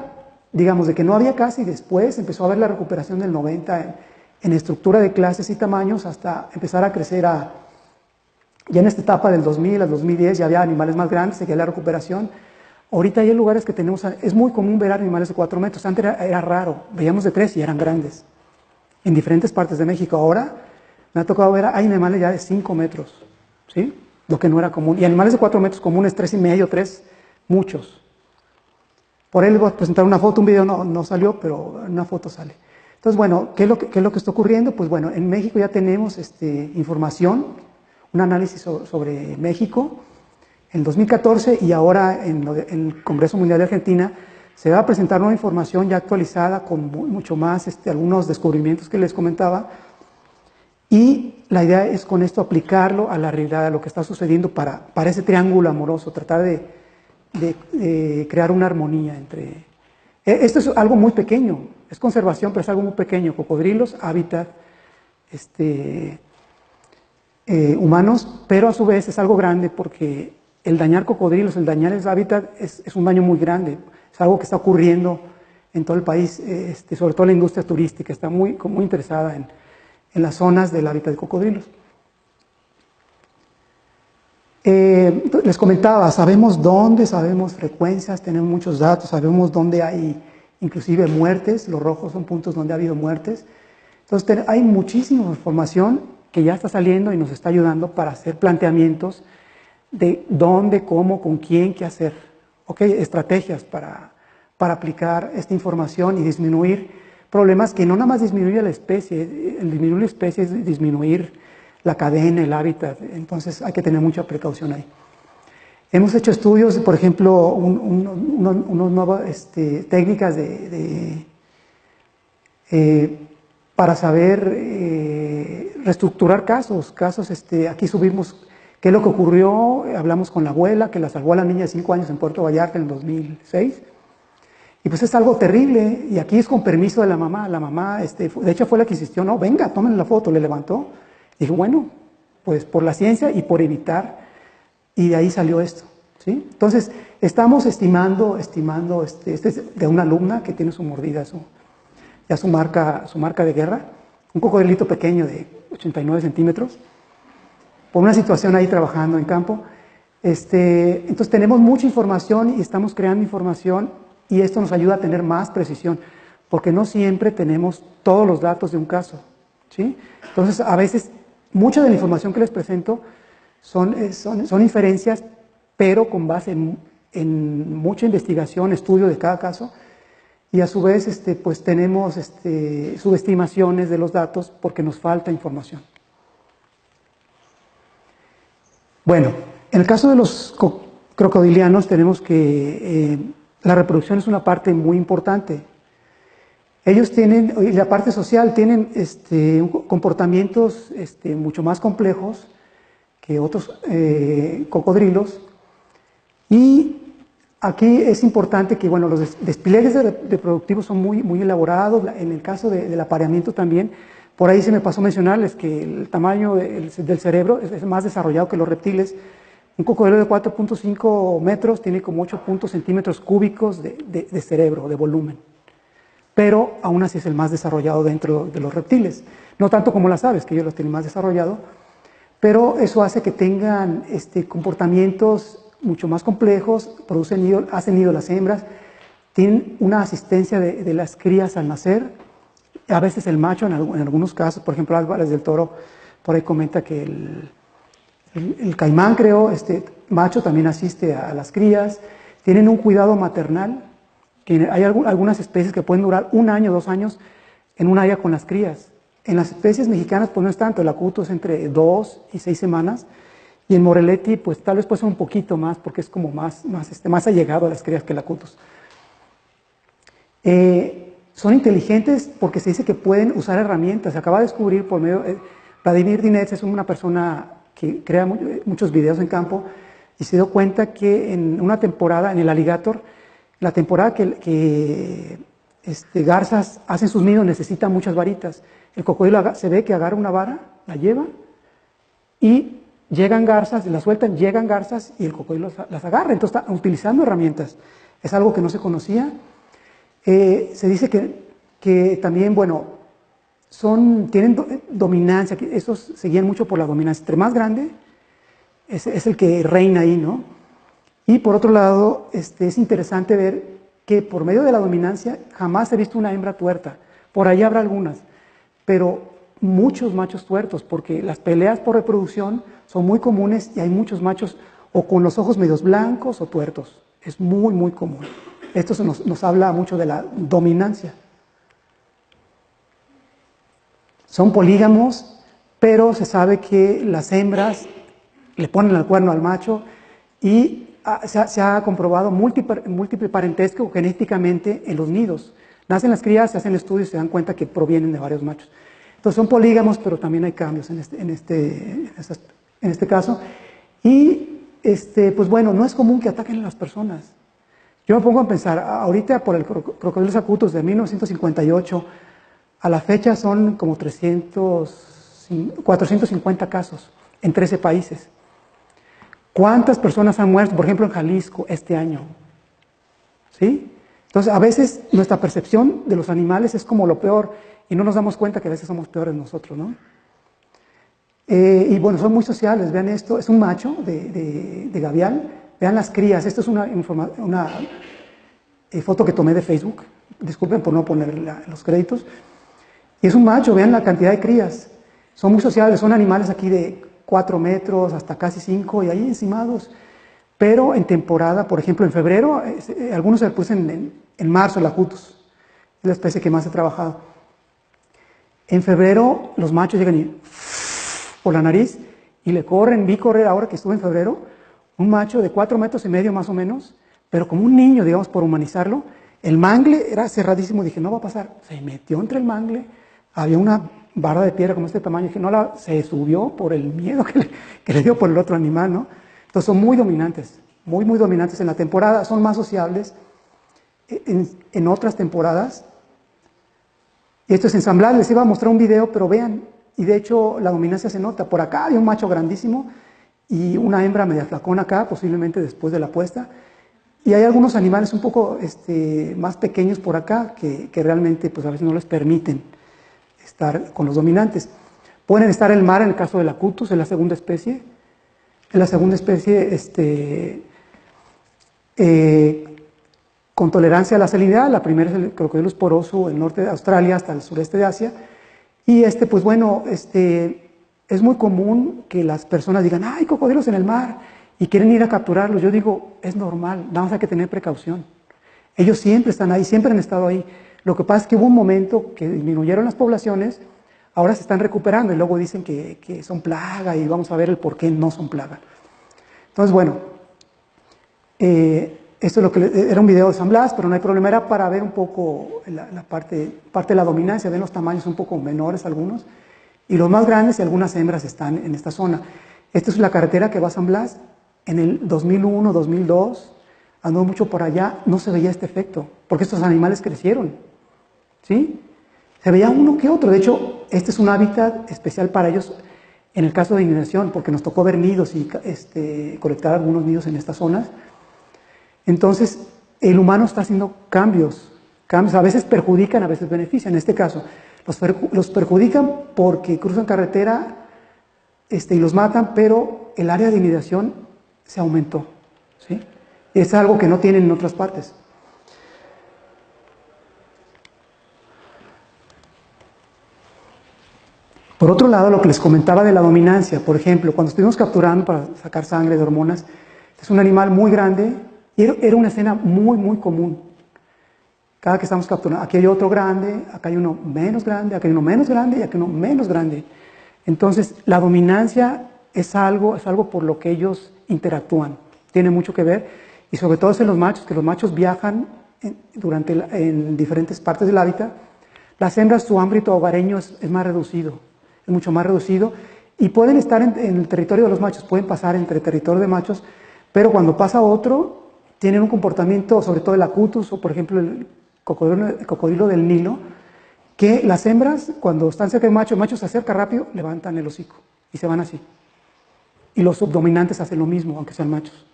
digamos, de que no había casi, y después empezó a haber la recuperación del 90 en estructura de clases y tamaños, hasta empezar a crecer ya en esta etapa del 2000 al 2010 ya había animales más grandes, seguía la recuperación. Ahorita hay lugares que tenemos, es muy común ver animales de 4 metros, antes era raro, veíamos de 3 y eran grandes, en diferentes partes de México. Ahora me ha tocado ver, hay animales ya de 5 metros, ¿sí? Lo que no era común, y animales de 4 metros comunes, 3,5, 3, muchos. Por ahí les voy a presentar una foto, un video no salió, pero una foto sale. Entonces, bueno, ¿qué es lo que está ocurriendo? Pues bueno, en México ya tenemos información, un análisis sobre México. En 2014 y ahora en el Congreso Mundial de Argentina se va a presentar nueva información ya actualizada con mucho más, algunos descubrimientos que les comentaba. Y la idea es con esto aplicarlo a la realidad, a lo que está sucediendo para ese triángulo amoroso, tratar de crear una armonía entre... Esto es algo muy pequeño, es conservación, pero es algo muy pequeño. Cocodrilos, hábitat, humanos, pero a su vez es algo grande porque el dañar cocodrilos, el dañar el hábitat es un daño muy grande. Es algo que está ocurriendo en todo el país, sobre todo la industria turística está muy interesada en las zonas del hábitat de cocodrilos. Les comentaba, sabemos dónde, sabemos frecuencias, tenemos muchos datos, sabemos dónde hay inclusive muertes, los rojos son puntos donde ha habido muertes. Entonces hay muchísima información que ya está saliendo y nos está ayudando para hacer planteamientos de dónde, cómo, con quién, qué hacer. Estrategias para aplicar esta información y disminuir problemas que no nada más disminuye la especie, el disminuir la especie es disminuir la cadena, el hábitat, entonces hay que tener mucha precaución ahí. Hemos hecho estudios, por ejemplo, unas nuevas técnicas para saber reestructurar casos. Aquí subimos qué es lo que ocurrió, hablamos con la abuela que la salvó a la niña de 5 años en Puerto Vallarta en el 2006. Y pues es algo terrible, y aquí es con permiso de la mamá. La mamá, de hecho fue la que insistió, no, venga, tomen la foto, le levantó. Y dije, bueno, pues por la ciencia y por evitar, y de ahí salió esto, ¿sí? Entonces, estamos estimando, este es de una alumna que tiene su mordida, ya su marca de guerra, un cocodrilito pequeño de 89 centímetros, por una situación ahí trabajando en campo. Entonces tenemos mucha información y estamos creando información y esto nos ayuda a tener más precisión, porque no siempre tenemos todos los datos de un caso, ¿sí? Entonces a veces mucha de la información que les presento son inferencias, pero con base en mucha investigación, estudio de cada caso, y a su vez pues tenemos subestimaciones de los datos porque nos falta información. Bueno, en el caso de los crocodilianos tenemos que la reproducción es una parte muy importante. Ellos tienen, y la parte social, tienen comportamientos mucho más complejos que otros cocodrilos. Y aquí es importante que, bueno, los despliegues reproductivos son muy elaborados. En el caso del apareamiento también, por ahí se me pasó mencionarles que el tamaño del cerebro es más desarrollado que los reptiles. Un cocodrilo de 4.5 metros tiene como 8 centímetros cúbicos de cerebro, de volumen. Pero aún así es el más desarrollado dentro de los reptiles. No tanto como las aves, que ellos los tienen más desarrollado, pero eso hace que tengan comportamientos mucho más complejos, hacen nido las hembras, tienen una asistencia de las crías al nacer, a veces el macho en algunos casos, por ejemplo Álvarez del Toro por ahí comenta que el caimán, creo, macho también asiste a las crías, tienen un cuidado maternal, que hay algunas especies que pueden durar 1 año, 2 años en un área con las crías. En las especies mexicanas pues no es tanto, el acuto es entre 2 y 6 semanas, y en Moreletti pues tal vez puede ser un poquito más, porque es como más allegado a las crías que el acutus. Son inteligentes porque se dice que pueden usar herramientas. Se acaba de descubrir por medio... Vladimir Dinets es una persona que crea muchos videos en campo y se dio cuenta que en una temporada, en el alligator, la temporada que garzas hacen sus nidos necesita muchas varitas. El cocodrilo se ve que agarra una vara, la lleva y llegan garzas, la sueltan, llegan garzas y el cocodrilo las agarra. Entonces está utilizando herramientas. Es algo que no se conocía. Se dice que también, bueno, tienen dominancia, estos se guían mucho por la dominancia. Entre más grande, es el que reina ahí, ¿no? Y por otro lado, es interesante ver que por medio de la dominancia jamás he visto una hembra tuerta. Por ahí habrá algunas, pero muchos machos tuertos, porque las peleas por reproducción son muy comunes y hay muchos machos o con los ojos medios blancos o tuertos. Es muy, muy común. Esto nos habla mucho de la dominancia. Son polígamos, pero se sabe que las hembras le ponen el cuerno al macho y se ha comprobado múltiple parentesco genéticamente en los nidos. Nacen las crías, se hacen estudios y se dan cuenta que provienen de varios machos. Entonces son polígamos, pero también hay cambios en este caso. Y pues bueno, no es común que ataquen a las personas. Yo me pongo a pensar, ahorita por el Crocodylus acutus de 1958, a la fecha son como 450 casos en 13 países. ¿Cuántas personas han muerto, por ejemplo, en Jalisco este año? ¿Sí? Entonces, a veces nuestra percepción de los animales es como lo peor y no nos damos cuenta que a veces somos peores nosotros, ¿no? Y bueno, son muy sociales, vean esto, es un macho de gavial, vean las crías, esto es una foto que tomé de Facebook, disculpen por no poner los créditos, y es un macho, vean la cantidad de crías, son muy sociales, son animales aquí de 4 metros hasta casi 5 y ahí encimados, pero en temporada, por ejemplo en febrero, algunos se le pusen en marzo, el acutus, es la especie que más he trabajado. En febrero los machos llegan y por la nariz y le corren, vi correr ahora que estuve en febrero, un macho de 4 metros y medio más o menos, pero como un niño, digamos, por humanizarlo, el mangle era cerradísimo, dije, no va a pasar, se metió entre el mangle, había una barra de piedra como este tamaño, dije, no, se subió por el miedo que le dio por el otro animal, ¿no? Entonces son muy dominantes, muy, muy dominantes en la temporada, son más sociables en otras temporadas. Y esto es ensamblable, les iba a mostrar un video, pero vean, y de hecho la dominancia se nota. Por acá hay un macho grandísimo y una hembra media flacona acá, posiblemente después de la puesta. Y hay algunos animales un poco más pequeños por acá que realmente pues a veces no les permiten estar con los dominantes. Pueden estar en el mar en el caso del acutus, es la segunda especie. En la segunda especie con tolerancia a la salinidad, la primera es el Crocodylus poroso, el norte de Australia hasta el sureste de Asia. Y pues bueno, es muy común que las personas digan, ¡ay, cocodrilos en el mar! Y quieren ir a capturarlos. Yo digo, es normal, nada más hay que tener precaución. Ellos siempre están ahí, siempre han estado ahí. Lo que pasa es que hubo un momento que disminuyeron las poblaciones, ahora se están recuperando y luego dicen que son plaga y vamos a ver el por qué no son plaga. Entonces, bueno, esto es lo que era un video de San Blas, pero no hay problema, era para ver un poco la parte de la dominancia, ven los tamaños un poco menores algunos, y los más grandes y algunas hembras están en esta zona. Esta es la carretera que va a San Blas. En el 2001, 2002, andó mucho por allá, no se veía este efecto, porque estos animales crecieron, ¿sí? Se veía uno que otro, de hecho, este es un hábitat especial para ellos. En el caso de inundación, porque nos tocó ver nidos y colectar algunos nidos en estas zonas, entonces el humano está haciendo cambios, a veces perjudican, a veces benefician. En este caso, los perjudican porque cruzan carretera y los matan, pero el área de inundación se aumentó, ¿sí? Es algo que no tienen en otras partes. Por otro lado, lo que les comentaba de la dominancia, por ejemplo, cuando estuvimos capturando para sacar sangre de hormonas, es un animal muy grande y era una escena muy, muy común. Cada que estamos capturando, aquí hay otro grande, acá hay uno menos grande, acá hay uno menos grande y acá hay uno menos grande. Entonces, la dominancia es algo por lo que ellos interactúan, tiene mucho que ver, y sobre todo es en los machos, que los machos viajan en diferentes partes del hábitat. Las hembras, su ámbito hogareño es más reducido, es mucho más reducido, y pueden estar en el territorio de los machos, pueden pasar entre territorio de machos, pero cuando pasa otro, tienen un comportamiento, sobre todo el acutus, o por ejemplo el cocodrilo del Nilo, que las hembras, cuando están cerca del macho, el macho se acerca rápido, levantan el hocico y se van así. Y los subdominantes hacen lo mismo, aunque sean machos.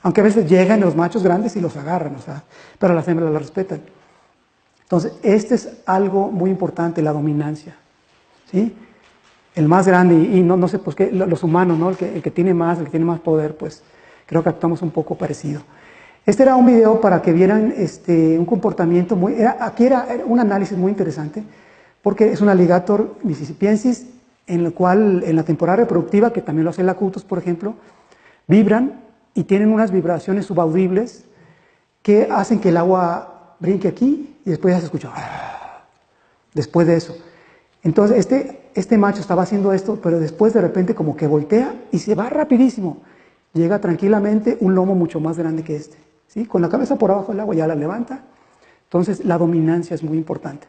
Aunque a veces llegan los machos grandes y los agarran, pero las hembras las respetan. Entonces, este es algo muy importante, la dominancia, ¿sí? El más grande, y no sé, pues que los humanos, ¿no? El que tiene más poder, pues creo que actuamos un poco parecido. Este era un video para que vieran un comportamiento aquí era un análisis muy interesante, porque es un alligator mississippiensis, en el cual en la temporada reproductiva, que también lo hace el acutus, por ejemplo, vibran y tienen unas vibraciones subaudibles que hacen que el agua brinque aquí y después ya se escucha después de eso. Entonces este macho estaba haciendo esto, pero después de repente como que voltea y se va rapidísimo. Llega tranquilamente un lomo mucho más grande que este, ¿sí? Con la cabeza por abajo del agua ya la levanta. Entonces la dominancia es muy importante.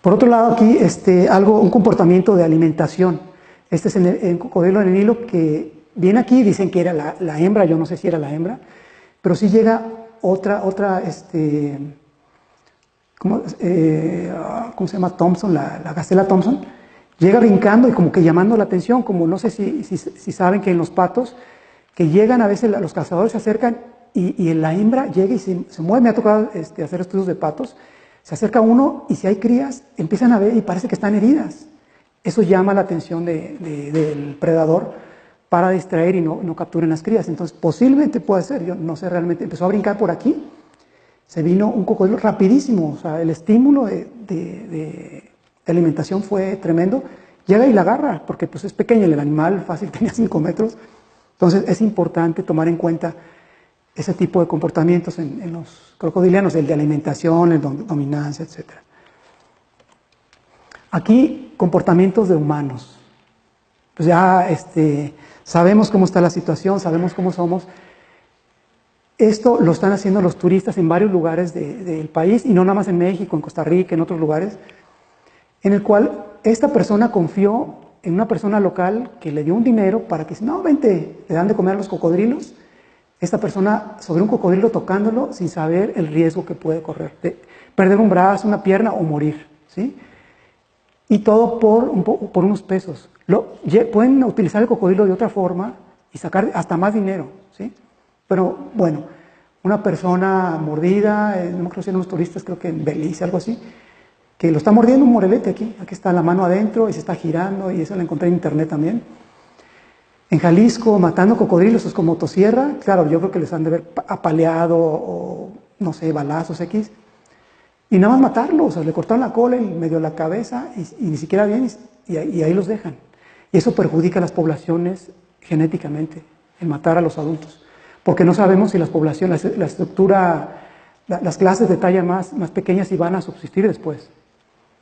Por otro lado aquí un comportamiento de alimentación. Este es el cocodrilo del Nilo que viene aquí, dicen que era la hembra, yo no sé si era la hembra, pero sí llega otra ¿cómo se llama? Thompson, la gacela Thompson, llega brincando y como que llamando la atención, como no sé si saben que en los patos, que llegan a veces, los cazadores se acercan y la hembra llega y se mueve. Me ha tocado hacer estudios de patos, se acerca uno y si hay crías, empiezan a ver y parece que están heridas. Eso llama la atención del predador para distraer y no capturen las crías. Entonces, posiblemente puede ser, yo no sé realmente, empezó a brincar por aquí, se vino un cocodrilo rapidísimo, o sea, el estímulo de alimentación fue tremendo, llega y la agarra, porque pues es pequeño, el animal fácil tenía 5 metros, entonces es importante tomar en cuenta ese tipo de comportamientos en los crocodilianos, el de alimentación, el de dominancia, etc. Aquí, comportamientos de humanos. Pues ya sabemos cómo está la situación, sabemos cómo somos. Esto lo están haciendo los turistas en varios lugares del país, y no nada más en México, en Costa Rica, en otros lugares, en el cual esta persona confió en una persona local que le dio un dinero para que, no, vente, le dan de comer a los cocodrilos. Esta persona sobre un cocodrilo tocándolo sin saber el riesgo que puede correr, de perder un brazo, una pierna o morir, ¿sí? Y todo por unos pesos. Pueden utilizar el cocodrilo de otra forma y sacar hasta más dinero, ¿sí? Pero bueno, una persona mordida, no me acuerdo si eran unos turistas, creo que en Belice, algo así, que lo está mordiendo un morelete aquí está la mano adentro y se está girando, y eso lo encontré en internet también. En Jalisco, matando cocodrilos, es con motosierra, claro, yo creo que les han de haber apaleado o, no sé, balazos X, y nada más matarlos, o sea, le cortaron la cola y medio la cabeza, y ni siquiera bien, y ahí los dejan. Y eso perjudica a las poblaciones genéticamente, el matar a los adultos, porque no sabemos si las poblaciones, la estructura, las clases de talla más pequeñas si van a subsistir después.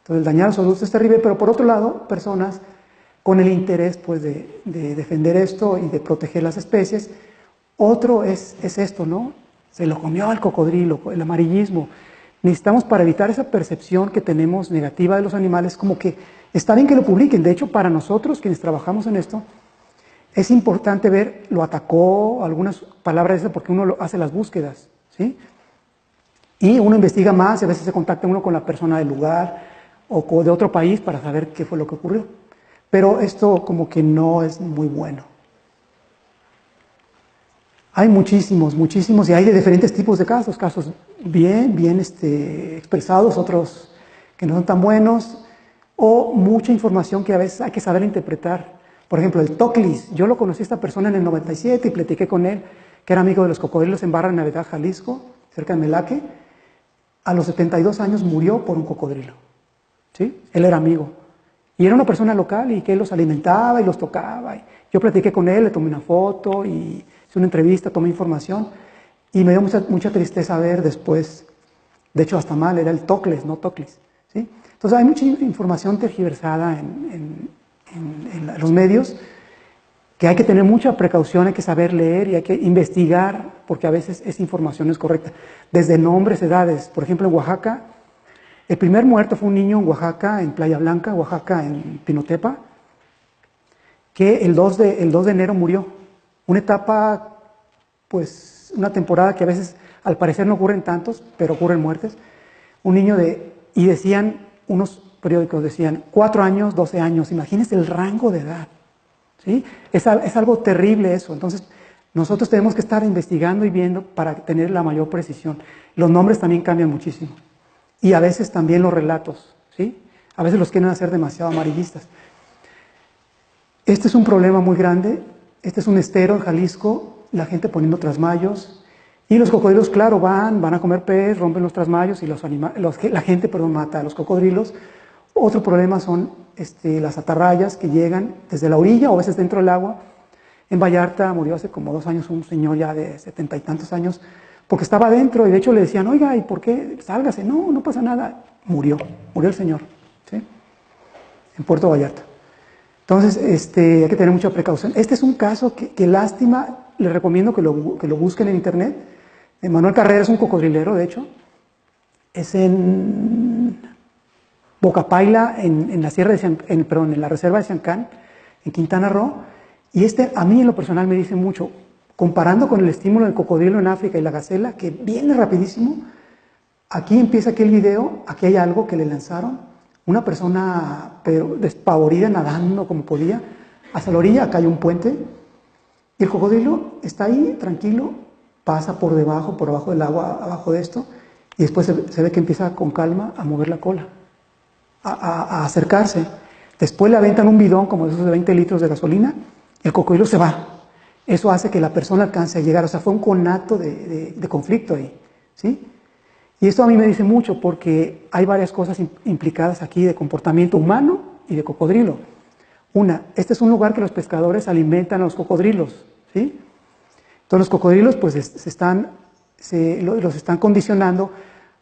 Entonces, el dañar a los adultos es terrible, pero por otro lado, personas con el interés pues, de defender esto y de proteger las especies. Otro es esto, ¿no? Se lo comió al cocodrilo, el amarillismo. Necesitamos, para evitar esa percepción que tenemos negativa de los animales, como que está bien que lo publiquen. De hecho, para nosotros, quienes trabajamos en esto, es importante ver, lo atacó, algunas palabras de esas, porque uno hace las búsquedas, ¿sí? Y uno investiga más, y a veces se contacta uno con la persona del lugar. o de otro país para saber qué fue lo que ocurrió. Pero esto como que no es muy bueno. Hay muchísimos, muchísimos, y hay de diferentes tipos de casos bien expresados, otros que no son tan buenos, o mucha información que a veces hay que saber interpretar. Por ejemplo, el Toclis, yo lo conocí a esta persona en el 97 y platiqué con él, que era amigo de los cocodrilos en Barra de Navidad, Jalisco, cerca de Melaque. A los 72 años murió por un cocodrilo, ¿sí? Él era amigo. Y era una persona local y que él los alimentaba y los tocaba. Yo platiqué con él, le tomé una foto y hice una entrevista, tomé información y me dio mucha tristeza ver después, de hecho hasta mal, era el Tocles, no Toclis, ¿sí? Entonces hay mucha información tergiversada en los medios que hay que tener mucha precaución, hay que saber leer y hay que investigar porque a veces esa información no es correcta. Desde nombres, edades, por ejemplo en Oaxaca, el primer muerto fue un niño en Oaxaca, en Playa Blanca, Oaxaca, en Pinotepa, que el 2 de enero murió. Una etapa, pues, una temporada que a veces al parecer no ocurren tantos, pero ocurren muertes. Un niño y decían, unos periódicos decían, 4 años, 12 años, imagínense el rango de edad, ¿sí? Es algo terrible eso, entonces nosotros tenemos que estar investigando y viendo para tener la mayor precisión. Los nombres también cambian muchísimo. Y a veces también los relatos, ¿sí? A veces los quieren hacer demasiado amarillistas. Este es un problema muy grande. Este es un estero en Jalisco, la gente poniendo trasmayos. Y los cocodrilos, claro, van a comer pez, rompen los trasmayos y la gente mata a los cocodrilos. Otro problema son las atarrayas que llegan desde la orilla o a veces dentro del agua. En Vallarta murió hace como 2 años un señor ya de 70 y tantos años porque estaba adentro y de hecho le decían, oiga, ¿y por qué? Sálgase. No, no pasa nada. Murió el señor, ¿sí? En Puerto Vallarta. Entonces, hay que tener mucha precaución. Este es un caso que lástima, les recomiendo que lo busquen en internet. Manuel Carrera es un cocodrilero, de hecho. Es en Bocapaila, en la sierra de en la reserva de Siancán, en Quintana Roo. Y a mí en lo personal me dice mucho, comparando con el estímulo del cocodrilo en África y la gacela, que viene rapidísimo, aquí empieza aquel video, aquí hay algo que le lanzaron, una persona pero despavorida nadando como podía, hasta la orilla, acá hay un puente, y el cocodrilo está ahí tranquilo, pasa por abajo del agua, abajo de esto, y después se ve que empieza con calma a mover la cola, a acercarse. Después le aventan un bidón como de esos de 20 litros de gasolina, el cocodrilo se va. Eso hace que la persona alcance a llegar, o sea, fue un conato de conflicto ahí, ¿sí? Y esto a mí me dice mucho porque hay varias cosas implicadas aquí de comportamiento humano y de cocodrilo. Este es un lugar que los pescadores alimentan a los cocodrilos, ¿sí? Entonces los cocodrilos pues los están condicionando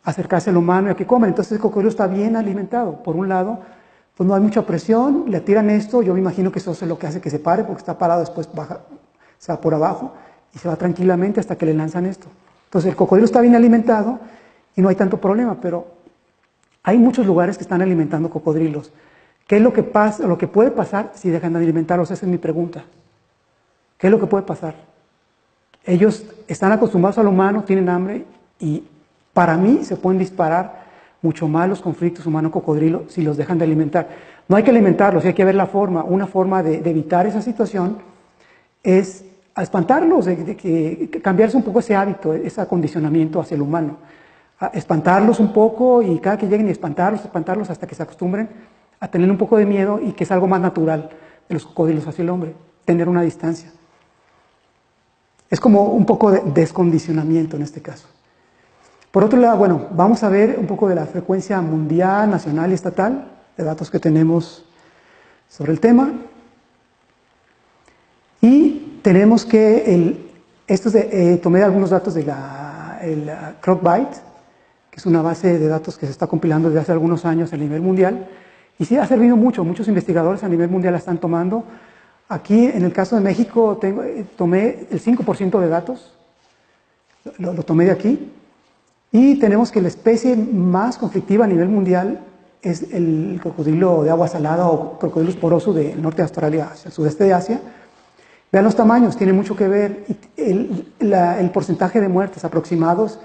a acercarse al humano y a que coman. Entonces el cocodrilo está bien alimentado. Por un lado, pues no hay mucha presión, le tiran esto, yo me imagino que eso es lo que hace que se pare porque está parado, después baja, se va por abajo y se va tranquilamente hasta que le lanzan esto. Entonces el cocodrilo está bien alimentado y no hay tanto problema, pero hay muchos lugares que están alimentando cocodrilos. ¿Qué es lo que pasa, lo que puede pasar si dejan de alimentarlos? Esa es mi pregunta. ¿Qué es lo que puede pasar? Ellos están acostumbrados al humano, tienen hambre y para mí se pueden disparar mucho más los conflictos humano-cocodrilo si los dejan de alimentar. No hay que alimentarlos, hay que ver la forma. Una forma de evitar esa situación es a espantarlos, cambiarse un poco ese hábito, ese acondicionamiento hacia el humano. A espantarlos un poco y cada que lleguen y espantarlos hasta que se acostumbren a tener un poco de miedo y que es algo más natural de los cocodrilos hacia el hombre, tener una distancia. Es como un poco de descondicionamiento en este caso. Por otro lado, bueno, vamos a ver un poco de la frecuencia mundial, nacional y estatal, de datos que tenemos sobre el tema. Y tenemos que, tomé algunos datos de el Crocbite, que es una base de datos que se está compilando desde hace algunos años a nivel mundial, y sí ha servido mucho, muchos investigadores a nivel mundial la están tomando. Aquí, en el caso de México, tomé el 5% de datos, lo tomé de aquí, y tenemos que la especie más conflictiva a nivel mundial es el cocodrilo de agua salada o crocodilo poroso del norte de Australia hacia el sudeste de Asia. Vean los tamaños, tiene mucho que ver el porcentaje de muertes aproximados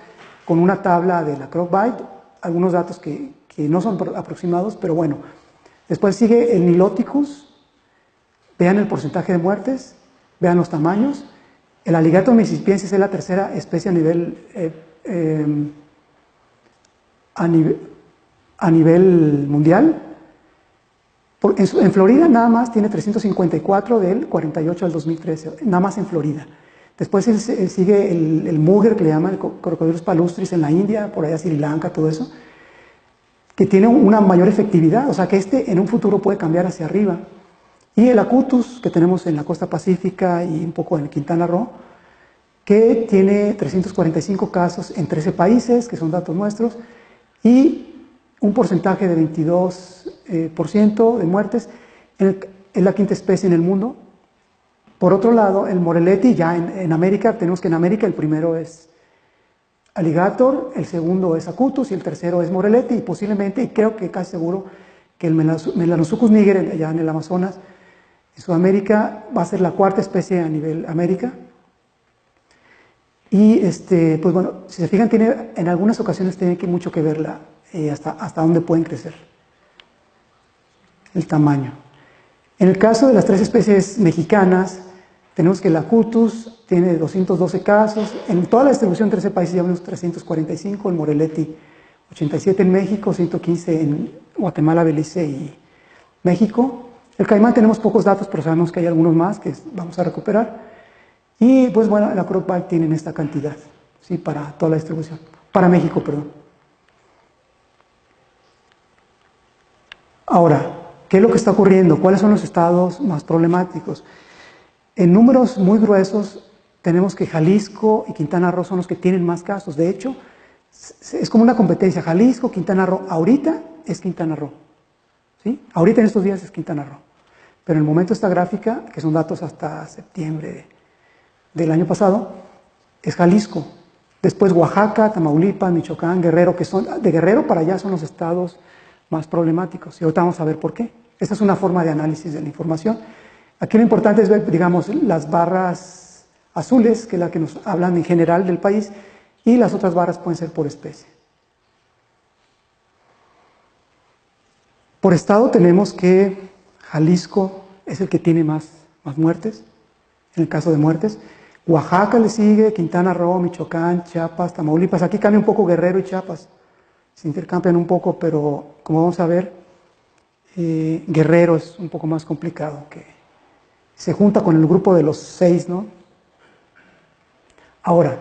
con una tabla de la Crocbite, algunos datos que que no son aproximados, pero bueno. Después sigue el Niloticus, vean el porcentaje de muertes, vean los tamaños. El Alligator mississippiensis es la tercera especie a nivel mundial. En Florida nada más tiene 354 del 48 al 2013, nada más en Florida. Después sigue el mugger, que le llaman el Crocodylus palustris en la India, por allá Sri Lanka, todo eso, que tiene una mayor efectividad, o sea que en un futuro puede cambiar hacia arriba. Y el Acutus, que tenemos en la costa pacífica y un poco en Quintana Roo, que tiene 345 casos en 13 países, que son datos nuestros, y un porcentaje de 22% de muertes. Es la quinta especie en el mundo. Por otro lado, el Morelletti, ya en América, tenemos que en América el primero es Alligator, el segundo es Acutus y el tercero es Morelletti, y posiblemente, y creo que casi seguro, que el Melanosuchus niger, allá en el Amazonas, en Sudamérica, va a ser la cuarta especie a nivel América. Y pues bueno, si se fijan, en algunas ocasiones tiene mucho que ver hasta dónde pueden crecer, el tamaño. En el caso de las tres especies mexicanas, tenemos que el Acutus tiene 212 casos, en toda la distribución de 13 países ya unos 345, el Morelletti 87 en México, 115 en Guatemala, Belice y México. El caimán tenemos pocos datos, pero sabemos que hay algunos más que vamos a recuperar. Y pues bueno, la Crockback tienen esta cantidad, ¿sí? Para toda la distribución, para México, perdón. Ahora, ¿qué es lo que está ocurriendo? ¿Cuáles son los estados más problemáticos? En números muy gruesos, tenemos que Jalisco y Quintana Roo son los que tienen más casos. De hecho, es como una competencia. Jalisco, Quintana Roo, ahorita es Quintana Roo, ¿sí? Ahorita en estos días es Quintana Roo. Pero en el momento de esta gráfica, que son datos hasta septiembre del año pasado, es Jalisco. Después Oaxaca, Tamaulipas, Michoacán, Guerrero, que son de Guerrero para allá son los estados más problemáticos. Y ahorita vamos a ver por qué. Esta es una forma de análisis de la información. Aquí lo importante es ver, digamos, las barras azules, que es la que nos hablan en general del país, y las otras barras pueden ser por especie. Por estado tenemos que Jalisco es el que tiene más muertes, en el caso de muertes. Oaxaca le sigue, Quintana Roo, Michoacán, Chiapas, Tamaulipas. Aquí cambia un poco Guerrero y Chiapas. Se intercambian un poco, pero como vamos a ver, Guerrero es un poco más complicado, que se junta con el grupo de los 6, ¿no? Ahora,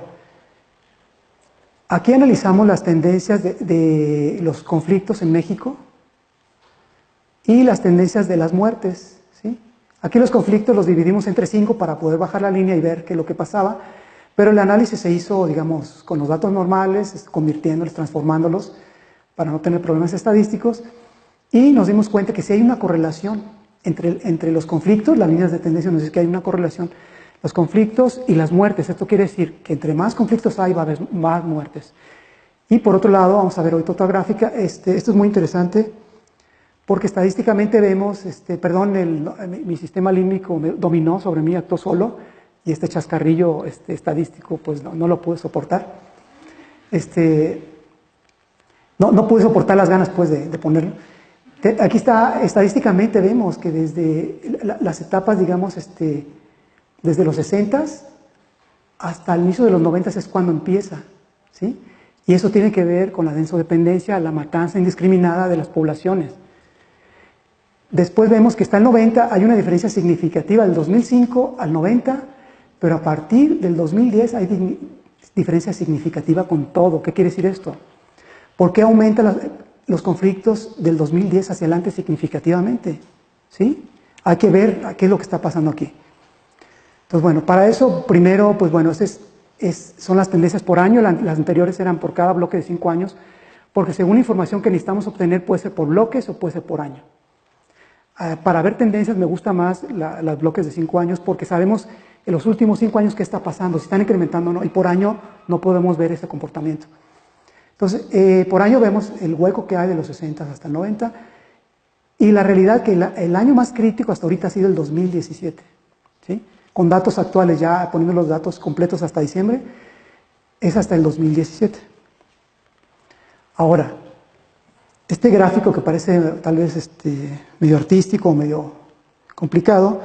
aquí analizamos las tendencias de los conflictos en México y las tendencias de las muertes, ¿sí? Aquí los conflictos los dividimos entre 5 para poder bajar la línea y ver qué es lo que pasaba, pero el análisis se hizo, digamos, con los datos normales, convirtiéndolos, transformándolos, para no tener problemas estadísticos, y nos dimos cuenta que sí hay una correlación entre los conflictos. Las líneas de tendencia nos dicen que hay una correlación, los conflictos y las muertes. Esto quiere decir que entre más conflictos hay, va a haber más muertes. Y por otro lado, vamos a ver ahorita otra gráfica. Esto es muy interesante, porque estadísticamente vemos, mi sistema límbico dominó sobre mí, actuó solo, y este chascarrillo estadístico pues no lo pude soportar. No pude soportar las ganas pues de ponerlo. Aquí está, estadísticamente vemos que desde las etapas, digamos, desde los 60s hasta el inicio de los 90s es cuando empieza, ¿sí? Y eso tiene que ver con la densodependencia, la matanza indiscriminada de las poblaciones. Después vemos que hasta el 90 hay una diferencia significativa, del 2005 al 90, pero a partir del 2010 hay diferencia significativa con todo. ¿Qué quiere decir esto? ¿Por qué aumentan los conflictos del 2010 hacia adelante significativamente? ¿Sí? Hay que ver qué es lo que está pasando aquí. Entonces, bueno, para eso, primero, pues bueno, son las tendencias por año. Las anteriores eran por cada bloque de 5 años, porque según la información que necesitamos obtener puede ser por bloques o puede ser por año. Para ver tendencias me gusta más los bloques de 5 años, porque sabemos en los últimos 5 años qué está pasando, si están incrementando o no, y por año no podemos ver ese comportamiento. Entonces, por año vemos el hueco que hay de los 60 hasta el 90, y la realidad que el año más crítico hasta ahorita ha sido el 2017, ¿sí? Con datos actuales, ya poniendo los datos completos hasta diciembre, es hasta el 2017. Ahora, Este gráfico que parece tal vez medio artístico o medio complicado,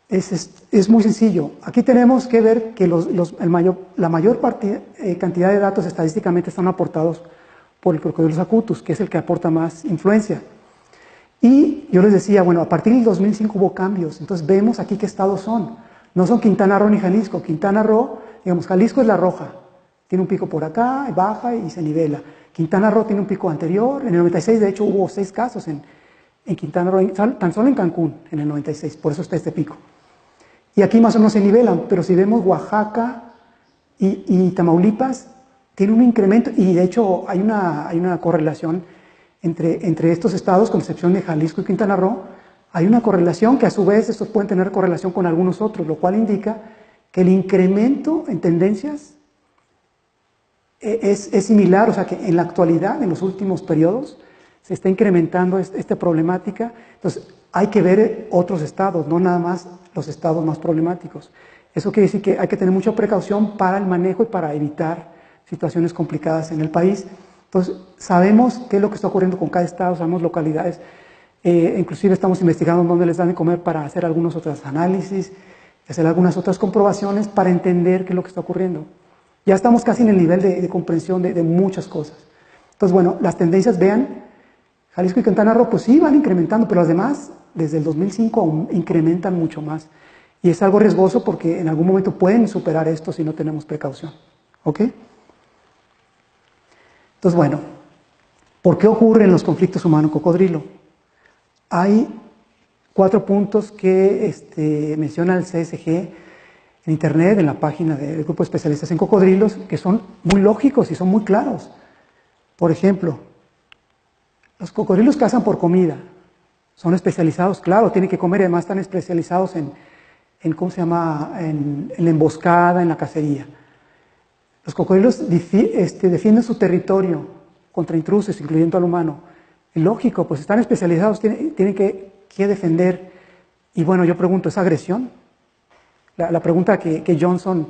es muy sencillo. Aquí tenemos que ver que la mayor cantidad de datos estadísticamente están aportados por el Crocodylus acutus, que es el que aporta más influencia. Y yo les decía, bueno, a partir del 2005 hubo cambios, entonces vemos aquí qué estados son. No son Quintana Roo ni Jalisco. Quintana Roo, digamos, Jalisco es la roja, tiene un pico por acá, baja y se nivela. Quintana Roo tiene un pico anterior, en el 96 de hecho hubo 6 casos en Quintana Roo, tan solo en Cancún, en el 96, por eso está este pico. Y aquí más o menos se nivelan, pero si vemos Oaxaca y Tamaulipas, tiene un incremento, y de hecho hay una correlación entre estos estados, con excepción de Jalisco y Quintana Roo. Hay una correlación que a su vez estos pueden tener correlación con algunos otros, lo cual indica que el incremento en tendencias es similar, o sea que en la actualidad, en los últimos periodos, se está incrementando esta problemática. Entonces hay que ver otros estados, no nada más los estados más problemáticos. Eso quiere decir que hay que tener mucha precaución para el manejo y para evitar situaciones complicadas en el país. Entonces sabemos qué es lo que está ocurriendo con cada estado, sabemos localidades, inclusive estamos investigando dónde les dan de comer para hacer algunos otros análisis, hacer algunas otras comprobaciones para entender qué es lo que está ocurriendo. Ya estamos casi en el nivel de comprensión de muchas cosas. Entonces, bueno, las tendencias, vean, Jalisco y Quintana Roo, pues sí, van incrementando, pero las demás, desde el 2005, aún incrementan mucho más. Y es algo riesgoso porque en algún momento pueden superar esto si no tenemos precaución. ¿Ok? Entonces, bueno, ¿por qué ocurren los conflictos humano-cocodrilo? Hay 4 puntos que menciona el CSG en internet, en la página del grupo de especialistas en cocodrilos, que son muy lógicos y son muy claros. Por ejemplo, los cocodrilos cazan por comida, son especializados, claro, tienen que comer, y además están especializados ¿cómo se llama?, en la emboscada, en la cacería. Los cocodrilos defienden su territorio contra intrusos, incluyendo al humano. Es lógico, pues están especializados, tienen que defender. Y bueno, yo pregunto, ¿es agresión? La pregunta que Johnson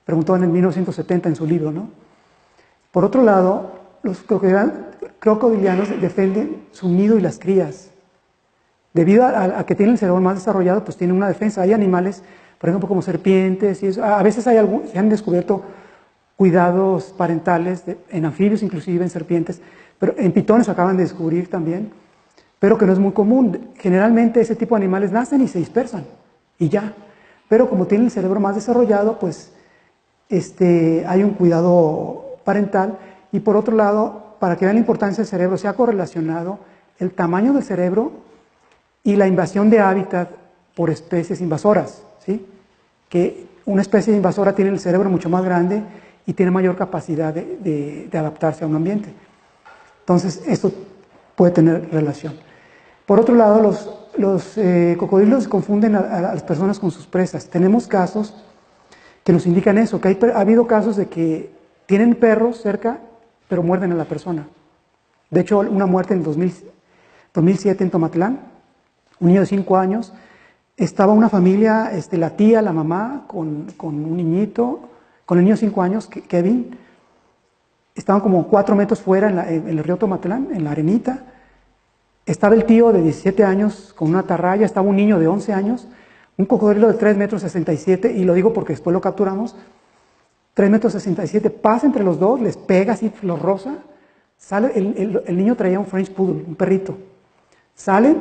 preguntó en el 1970 en su libro, ¿no? Por otro lado, los crocodilianos defienden su nido y las crías. Debido a que tienen el cerebro más desarrollado, pues tienen una defensa. Hay animales, por ejemplo, como serpientes, y eso. A veces se han descubierto cuidados parentales en anfibios, inclusive en serpientes, pero en pitones acaban de descubrir también, pero que no es muy común. Generalmente ese tipo de animales nacen y se dispersan, y ya. Pero como tienen el cerebro más desarrollado, pues hay un cuidado parental. Y por otro lado, para que vean la importancia del cerebro, se ha correlacionado el tamaño del cerebro y la invasión de hábitat por especies invasoras, ¿sí? Que una especie invasora tiene el cerebro mucho más grande y tiene mayor capacidad de adaptarse a un ambiente. Entonces, esto puede tener relación. Por otro lado, los cocodrilos confunden a las personas con sus presas. Tenemos casos que nos indican eso, que ha habido casos de que tienen perros cerca, pero muerden a la persona. De hecho, una muerte en 2007 en Tomatlán, un niño de 5 años, estaba una familia, la tía, la mamá, con un niñito, con el niño de 5 años, Kevin, estaban como 4 metros fuera en el río Tomatlán, en la arenita. Estaba el tío de 17 años con una atarraya, estaba un niño de 11 años, un cocodrilo de 3,67 metros, y lo digo porque después lo capturamos, 3,67 metros, pasa entre los dos, les pega así, los roza, sale, el niño traía un French Poodle, un perrito, sale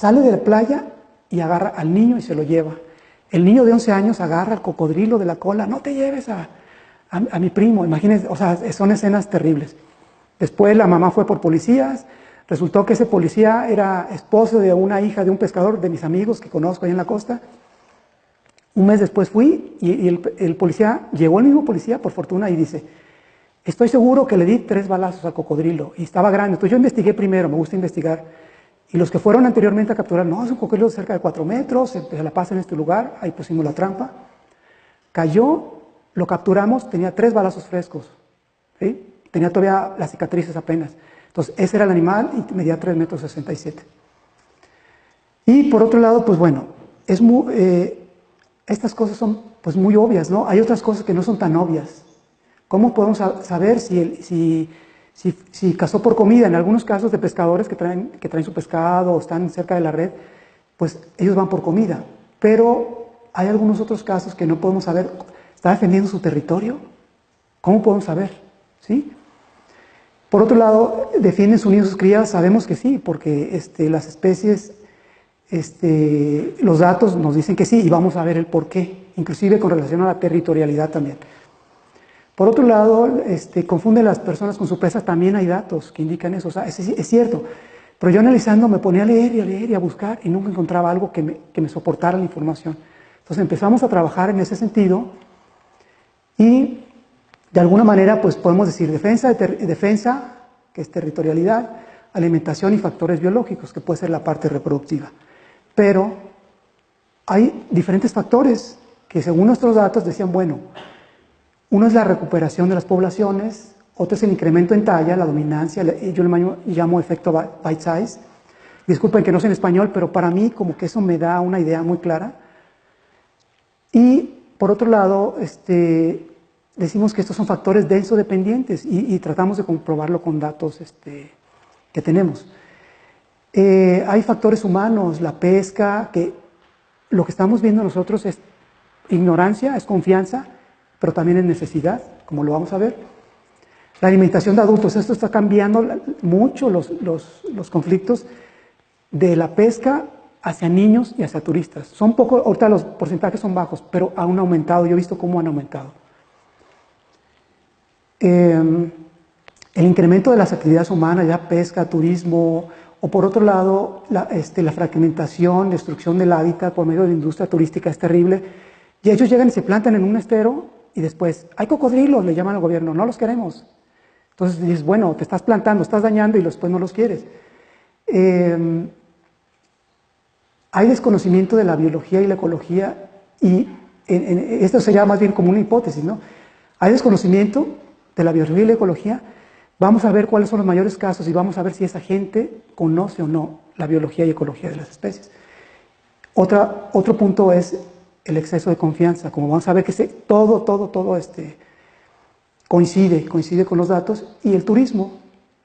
de la playa y agarra al niño y se lo lleva. El niño de 11 años agarra al cocodrilo de la cola, no te lleves a mi primo, imagínense, o sea, son escenas terribles. Después la mamá fue por policías, resultó que ese policía era esposo de una hija de un pescador de mis amigos que conozco ahí en la costa. Un mes después fui y el policía, llegó el mismo policía por fortuna y dice, estoy seguro que le di 3 balazos al cocodrilo y estaba grande. Entonces yo investigué primero, me gusta investigar. Y los que fueron anteriormente a capturar, no, es un cocodrilo de cerca de 4 metros, se la pasa en este lugar, ahí pusimos la trampa. Cayó, lo capturamos, tenía 3 balazos frescos, ¿sí? Tenía todavía las cicatrices apenas. Entonces ese era el animal y medía 3,67 metros. Y por otro lado, pues bueno, estas cosas son pues muy obvias, ¿no? Hay otras cosas que no son tan obvias. ¿Cómo podemos saber si Si cazó por comida, en algunos casos de pescadores que traen su pescado o están cerca de la red, pues ellos van por comida. Pero hay algunos otros casos que no podemos saber. ¿Está defendiendo su territorio? ¿Cómo podemos saber? ¿Sí? Por otro lado, ¿defienden su nido y sus crías? Sabemos que sí, porque las especies, los datos nos dicen que sí, y vamos a ver el por qué, inclusive con relación a la territorialidad también. Por otro lado, confunde a las personas con su presa, también hay datos que indican eso, o sea, es cierto. Pero yo analizando me ponía a leer y a buscar y nunca encontraba algo que me soportara la información. Entonces empezamos a trabajar en ese sentido y de alguna manera pues podemos decir defensa, que es territorialidad, alimentación y factores biológicos, que puede ser la parte reproductiva. Pero hay diferentes factores que según nuestros datos decían, bueno, uno es la recuperación de las poblaciones, otro es el incremento en talla, la dominancia, yo le llamo efecto bite size. Disculpen que no sé en español, pero para mí como que eso me da una idea muy clara. Y por otro lado, decimos que estos son factores denso-dependientes y tratamos de comprobarlo con datos que tenemos. Hay factores humanos, la pesca, que lo que estamos viendo nosotros es ignorancia, es confianza, pero también es necesidad, como lo vamos a ver. La alimentación de adultos, esto está cambiando mucho los conflictos de la pesca hacia niños y hacia turistas. Son poco, ahorita los porcentajes son bajos, pero han aumentado, yo he visto cómo han aumentado. El incremento de las actividades humanas, ya pesca, turismo, o por otro lado, la fragmentación, destrucción del hábitat por medio de la industria turística es terrible. Y ellos llegan y se plantan en un estero y después, hay cocodrilos, le llaman al gobierno, no los queremos. Entonces dices, bueno, te estás plantando, estás dañando y después no los quieres. Hay desconocimiento de la biología y la ecología y esto sería más bien como una hipótesis, ¿no? Hay desconocimiento de la biología y la ecología. Vamos a ver cuáles son los mayores casos y vamos a ver si esa gente conoce o no la biología y ecología de las especies. Otro punto es el exceso de confianza. Como vamos a ver que todo coincide con los datos. Y el turismo,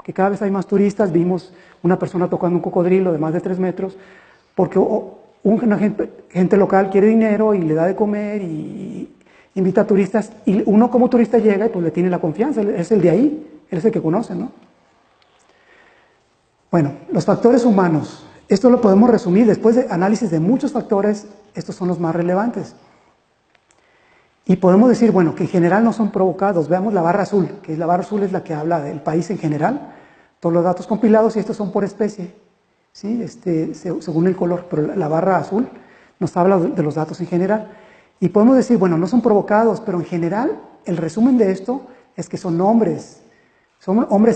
que cada vez hay más turistas. Vimos una persona tocando un cocodrilo de más de 3 metros, porque una gente local quiere dinero y le da de comer y invita a turistas. Y uno como turista llega y pues le tiene la confianza, es el de ahí, él es el que conoce, ¿no? Bueno, los factores humanos. Esto lo podemos resumir, después de análisis de muchos factores, estos son los más relevantes. Y podemos decir, bueno, que en general no son provocados. Veamos la barra azul, que la barra azul es la que habla del país en general, todos los datos compilados y estos son por especie, ¿sí? Según el color, pero la barra azul nos habla de los datos en general. Y podemos decir, bueno, no son provocados, pero en general el resumen de esto es que son hombres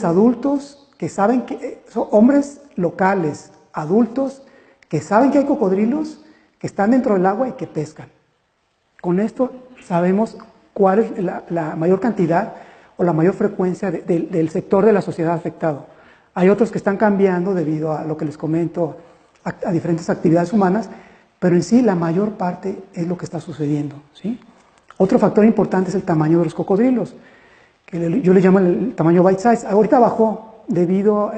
adultos que saben que, son hombres locales, adultos que saben que hay cocodrilos, que están dentro del agua y que pescan. Con esto sabemos cuál es la mayor cantidad o la mayor frecuencia del sector de la sociedad afectado. Hay otros que están cambiando debido a lo que les comento, a diferentes actividades humanas, pero en sí la mayor parte es lo que está sucediendo, ¿sí? Otro factor importante es el tamaño de los cocodrilos, que yo le llamo el tamaño bite size. Ahorita bajó debido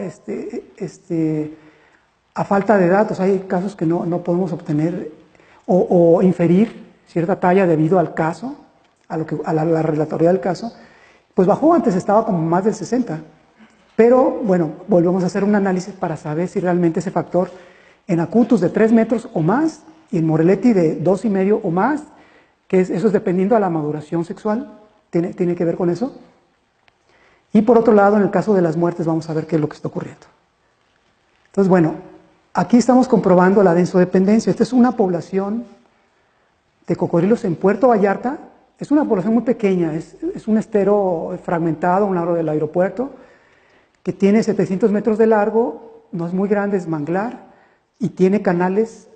a falta de datos. Hay casos que no podemos obtener o inferir cierta talla debido al caso, a la relatoría del caso. Pues bajó, antes estaba como más del 60. Pero bueno, volvemos a hacer un análisis para saber si realmente ese factor en acutus de 3 metros o más y en Morelletti de 2,5 o más, que eso es dependiendo de la maduración sexual, tiene que ver con eso. Y por otro lado, en el caso de las muertes, vamos a ver qué es lo que está ocurriendo. Entonces, bueno, aquí estamos comprobando la densodependencia. Esta es una población de cocodrilos en Puerto Vallarta. Es una población muy pequeña, es un estero fragmentado a un lado del aeropuerto, que tiene 700 metros de largo, no es muy grande, es manglar, y tiene canales.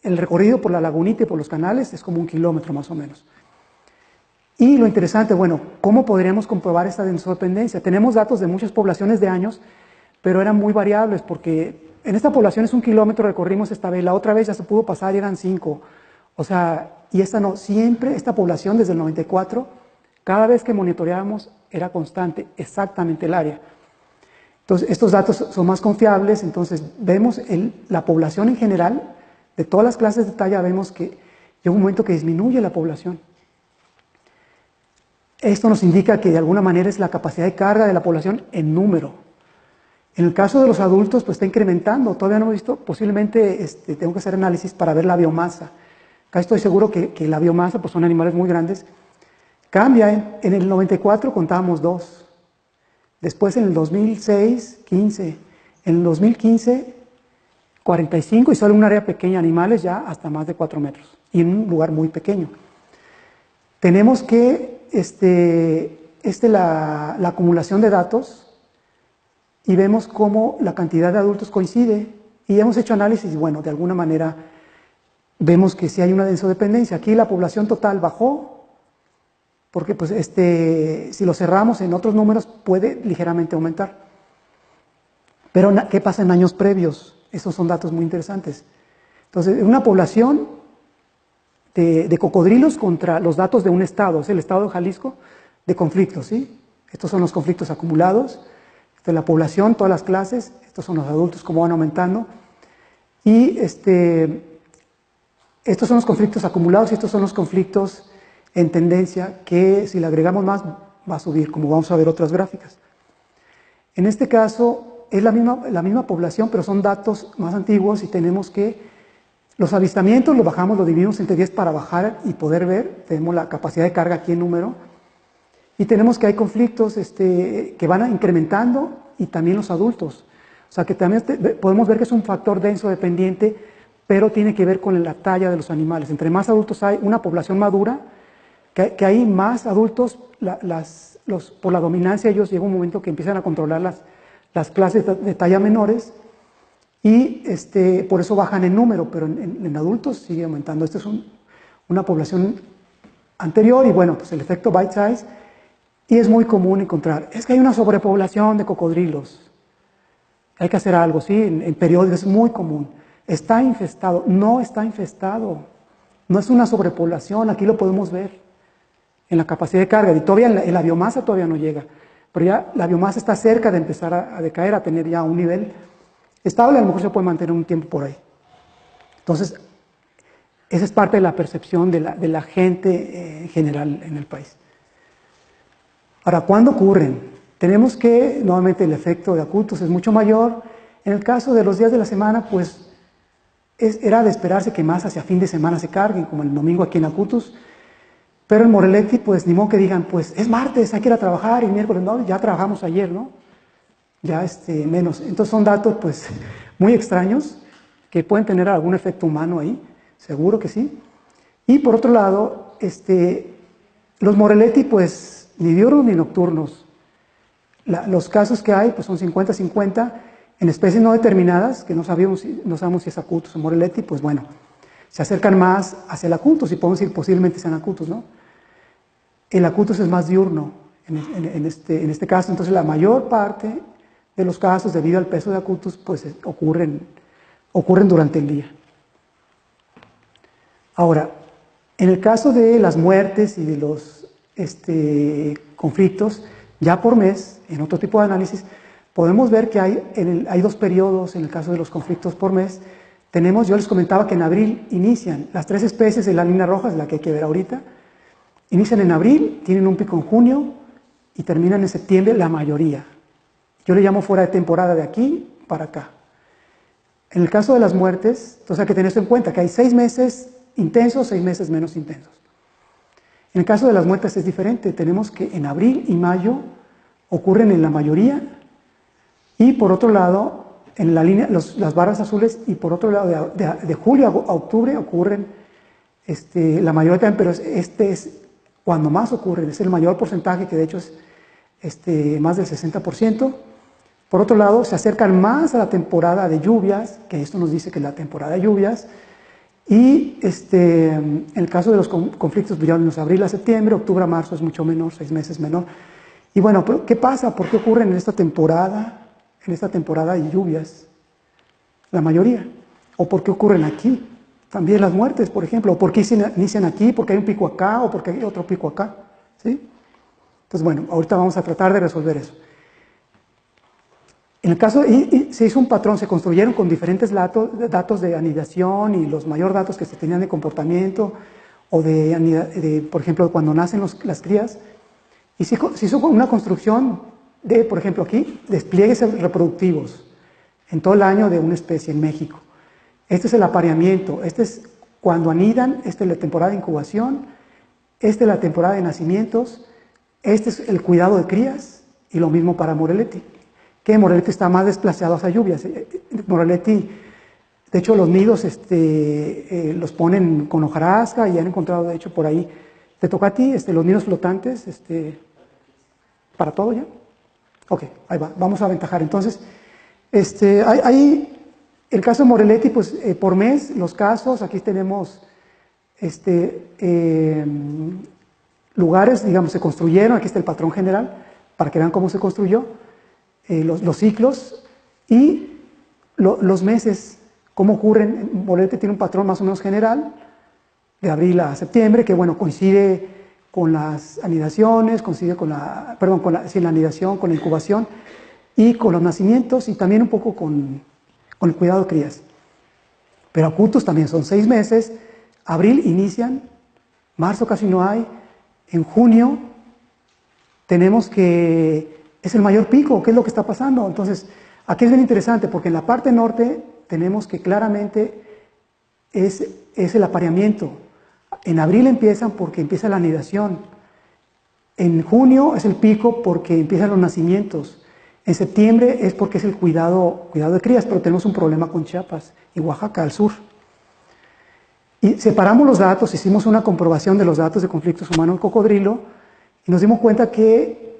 El recorrido por la lagunita y por los canales es como 1 kilómetro más o menos. Y lo interesante, bueno, ¿cómo podríamos comprobar esta densodependencia? Tenemos datos de muchas poblaciones de años, pero eran muy variables, porque en esta población es 1 kilómetro, recorrimos esta vez, la otra vez ya se pudo pasar y eran 5. O sea, y esta no, siempre esta población desde el 94, cada vez que monitoreábamos era constante, exactamente el área. Entonces, estos datos son más confiables, entonces vemos la población en general, de todas las clases de talla, vemos que llega un momento que disminuye la población. Esto nos indica que de alguna manera es la capacidad de carga de la población en número. En el caso de los adultos, pues está incrementando, todavía no hemos visto, posiblemente tengo que hacer análisis para ver la biomasa. Acá estoy seguro que la biomasa, pues son animales muy grandes. Cambia, en el 94 contábamos 2. Después en el 2006, 15. En el 2015, 45 y solo un área pequeña, animales ya hasta más de 4 metros. Y en un lugar muy pequeño. Tenemos que, la acumulación de datos y vemos cómo la cantidad de adultos coincide. Y hemos hecho análisis y bueno, de alguna manera vemos que sí hay una densodependencia. Aquí la población total bajó, porque pues si lo cerramos en otros números puede ligeramente aumentar. Pero ¿qué pasa en años previos? Esos son datos muy interesantes. Entonces, una población de cocodrilos contra los datos de un estado, es el estado de Jalisco, de conflictos, ¿sí? Estos son los conflictos acumulados, esta es la población, todas las clases, estos son los adultos, cómo van aumentando, y estos son los conflictos acumulados y estos son los conflictos en tendencia que si le agregamos más va a subir, como vamos a ver otras gráficas. En este caso es la misma población, pero son datos más antiguos y tenemos que los avistamientos los bajamos, los dividimos entre 10 para bajar y poder ver, tenemos la capacidad de carga aquí en número, y tenemos que hay conflictos que van incrementando y también los adultos. O sea que también podemos ver que es un factor denso dependiente, pero tiene que ver con la talla de los animales. Entre más adultos hay, una población madura, que hay más adultos, por la dominancia ellos llega un momento que empiezan a controlar las clases de talla menores y por eso bajan en número, pero en adultos sigue aumentando. Esta es una población anterior y bueno, pues el efecto bite size, y es muy común encontrar, es que hay una sobrepoblación de cocodrilos, hay que hacer algo, sí, en periódicos es muy común. Está infestado, no está infestado, no es una sobrepoblación, aquí lo podemos ver en la capacidad de carga, y todavía en la biomasa todavía no llega, pero ya la biomasa está cerca de empezar a decaer, a tener ya un nivel estable, a lo mejor se puede mantener un tiempo por ahí. Entonces, esa es parte de la percepción de la gente en general en el país. Ahora, ¿cuándo ocurren? Tenemos que, nuevamente el efecto de Acutus es mucho mayor. En el caso de los días de la semana, pues era de esperarse que más hacia fin de semana se carguen, como el domingo aquí en Acutus. Pero en Moreletti, pues ni modo que digan, pues es martes, hay que ir a trabajar, y miércoles, no, ya trabajamos ayer, ¿no? Ya menos. Entonces son datos, pues, muy extraños, que pueden tener algún efecto humano ahí, seguro que sí. Y por otro lado, los Moreletti, pues, ni diurnos ni nocturnos. Los casos que hay, pues son 50-50, en especies no determinadas, que no sabemos si es Acutus o Moreletti, pues bueno, se acercan más hacia el Acutus, y podemos decir posiblemente sean Acutus, ¿no? El Acutus es más diurno en este caso, entonces la mayor parte de los casos, debido al peso de Acutus, pues ocurren durante el día. Ahora, en el caso de las muertes y de los conflictos, ya por mes, en otro tipo de análisis, podemos ver que hay dos periodos en el caso de los conflictos por mes. Yo les comentaba que en abril inician las 3 especies de la línea roja, es la que hay que ver ahorita. Inician en abril, tienen un pico en junio y terminan en septiembre la mayoría. Yo le llamo fuera de temporada de aquí para acá. En el caso de las muertes, entonces hay que tener esto en cuenta, que hay 6 meses intensos, 6 meses menos intensos. En el caso de las muertes es diferente, tenemos que en abril y mayo ocurren en la mayoría, y por otro lado, en la línea, las barras azules, y por otro lado, de julio a octubre ocurren la mayoría también, pero es cuando más ocurren, es el mayor porcentaje, que de hecho es más del 60%. Por otro lado, se acercan más a la temporada de lluvias, que esto nos dice que es la temporada de lluvias, y en el caso de los conflictos, ya en abril a septiembre, octubre a marzo es mucho menor, 6 meses menor. Y bueno, pero ¿qué pasa? ¿Por qué ocurren en esta temporada de lluvias? La mayoría. ¿O por qué ocurren aquí? También las muertes, por ejemplo. ¿O por qué inician aquí? ¿Porque hay un pico acá? ¿O porque hay otro pico acá? ¿Sí? Entonces, bueno, ahorita vamos a tratar de resolver eso. En el caso, y se hizo un patrón, se construyeron con diferentes datos de anidación y los mayores datos que se tenían de comportamiento o por ejemplo, cuando nacen las crías. Y se hizo una construcción de, por ejemplo, aquí, despliegues reproductivos en todo el año de una especie en México. Este es el apareamiento, este es cuando anidan, esta es la temporada de incubación, esta es la temporada de nacimientos, este es el cuidado de crías y lo mismo para Morelletti, que Morelletti está más desplazado hacia lluvias. Morelletti, de hecho, los nidos los ponen con hojarasca y han encontrado, de hecho, por ahí. ¿Te toca a ti los nidos flotantes? ¿Para todo ya? Ok, ahí va, vamos a aventajar. Entonces, hay el caso de Morelletti, pues por mes, los casos, aquí tenemos lugares, digamos, se construyeron, aquí está el patrón general, para que vean cómo se construyó, los ciclos y los meses, cómo ocurren. Morelletti tiene un patrón más o menos general, de abril a septiembre, que bueno, coincide con las anidaciones, coincide con la anidación, con la incubación y con los nacimientos y también un poco con el cuidado de crías. Pero acutus también son 6 meses, abril inician, marzo casi no hay, en junio tenemos que es el mayor pico, ¿qué es lo que está pasando? Entonces, aquí es bien interesante porque en la parte norte tenemos que claramente es el apareamiento. En abril empiezan porque empieza la anidación. En junio es el pico porque empiezan los nacimientos. En septiembre es porque es el cuidado de crías, pero tenemos un problema con Chiapas y Oaxaca al sur. Y separamos los datos, hicimos una comprobación de los datos de conflictos humano-cocodrilo y nos dimos cuenta que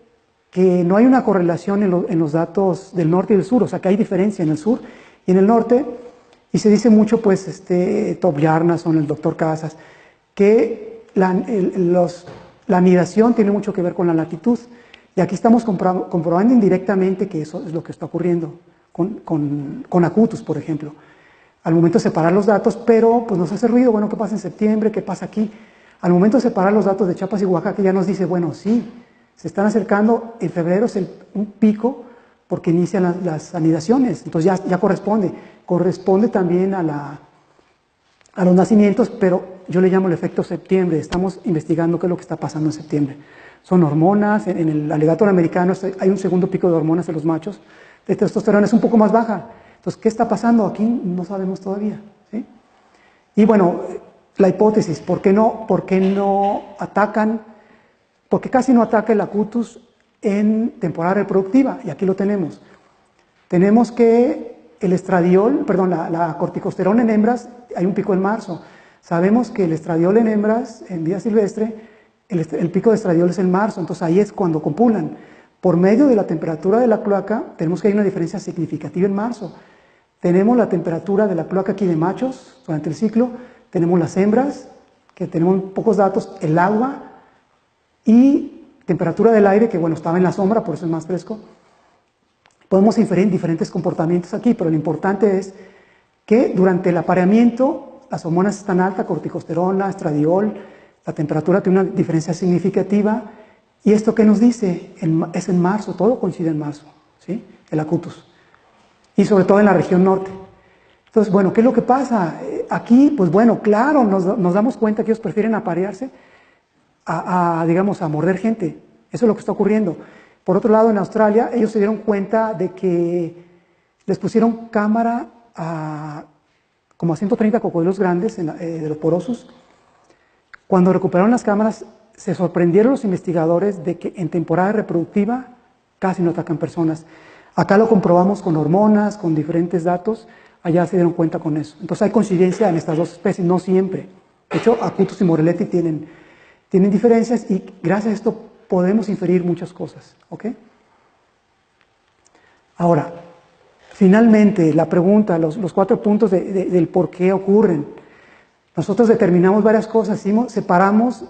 no hay una correlación en los datos del norte y del sur, o sea que hay diferencia en el sur y en el norte, y se dice mucho, pues, Top Yarnason, el doctor Casas, que la anidación tiene mucho que ver con la latitud. Y aquí estamos comprobando indirectamente que eso es lo que está ocurriendo con acutus, por ejemplo. Al momento de separar los datos, pero pues nos hace ruido, bueno, ¿qué pasa en septiembre? ¿Qué pasa aquí? Al momento de separar los datos de Chiapas y Oaxaca ya nos dice, bueno, sí, se están acercando, en febrero es un pico porque inician las anidaciones, entonces ya corresponde también a los nacimientos, pero yo le llamo el efecto septiembre. Estamos investigando qué es lo que está pasando en septiembre. Son hormonas, en el alligator americano hay un segundo pico de hormonas en los machos, de testosterona es un poco más baja. Entonces, ¿qué está pasando? Aquí no sabemos todavía, ¿sí? Y bueno, la hipótesis, ¿por qué no atacan? Porque casi no ataca el acutus en temporada reproductiva, y aquí lo tenemos. Tenemos que el estradiol, perdón, la corticosterona en hembras, hay un pico en marzo. Sabemos que el estradiol en hembras, en vida silvestre, el pico de estradiol es en marzo, entonces ahí es cuando copulan. Por medio de la temperatura de la cloaca, tenemos que hay una diferencia significativa en marzo. Tenemos la temperatura de la cloaca aquí de machos durante el ciclo, tenemos las hembras, que tenemos pocos datos, el agua y temperatura del aire, que bueno, estaba en la sombra, por eso es más fresco. Podemos inferir diferentes comportamientos aquí, pero lo importante es que durante el apareamiento las hormonas están altas, corticosterona, estradiol, la temperatura tiene una diferencia significativa. ¿Y esto qué nos dice? Es en marzo, todo coincide en marzo, ¿sí? El acutus. Y sobre todo en la región norte. Entonces, bueno, ¿qué es lo que pasa? Aquí, pues bueno, claro, nos damos cuenta que ellos prefieren aparearse digamos, a morder gente. Eso es lo que está ocurriendo. Por otro lado, en Australia, ellos se dieron cuenta de que les pusieron cámara como a 130 cocodrilos grandes de los porosos. Cuando recuperaron las cámaras, se sorprendieron los investigadores de que en temporada reproductiva casi no atacan personas. Acá lo comprobamos con hormonas, con diferentes datos, allá se dieron cuenta con eso. Entonces hay coincidencia en estas dos especies, no siempre. De hecho, acutus y Morelletti tienen diferencias y gracias a esto podemos inferir muchas cosas, ¿ok? Ahora, finalmente, la pregunta, los 4 puntos del por qué ocurren. Nosotros determinamos varias cosas, separamos,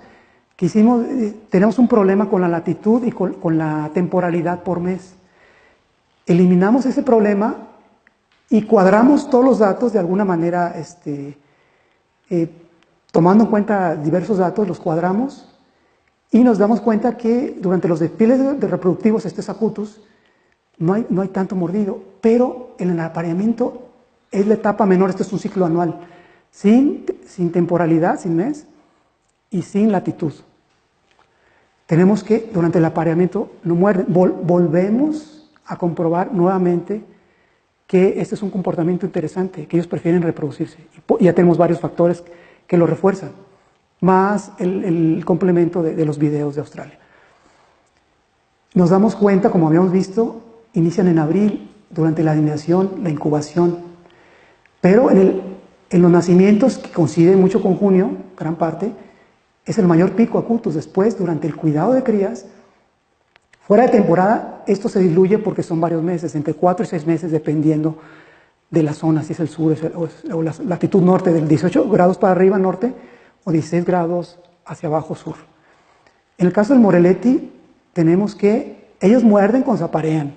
tenemos un problema con la latitud y con la temporalidad por mes. Eliminamos ese problema y cuadramos todos los datos de alguna manera, tomando en cuenta diversos datos, los cuadramos y nos damos cuenta que durante los desfiles reproductivos, este es acutus, no hay tanto mordido, pero en el apareamiento es la etapa menor, esto es un ciclo anual, sin temporalidad, sin mes y sin latitud. Tenemos que, durante el apareamiento, no muerden. Volvemos a comprobar nuevamente que este es un comportamiento interesante, que ellos prefieren reproducirse. Y ya tenemos varios factores que lo refuerzan, más el complemento de los videos de Australia. Nos damos cuenta, como habíamos visto, inician en abril, durante la anidación, la incubación, pero en los nacimientos, que coinciden mucho con junio, gran parte, es el mayor pico acutus. Después, durante el cuidado de crías, fuera de temporada, esto se diluye porque son varios meses, entre 4 y 6 meses, dependiendo de la zona, si es el sur o la latitud norte, del 18 grados para arriba norte, o 16 grados hacia abajo sur. En el caso del Morelletti, tenemos que ellos muerden cuando se aparean,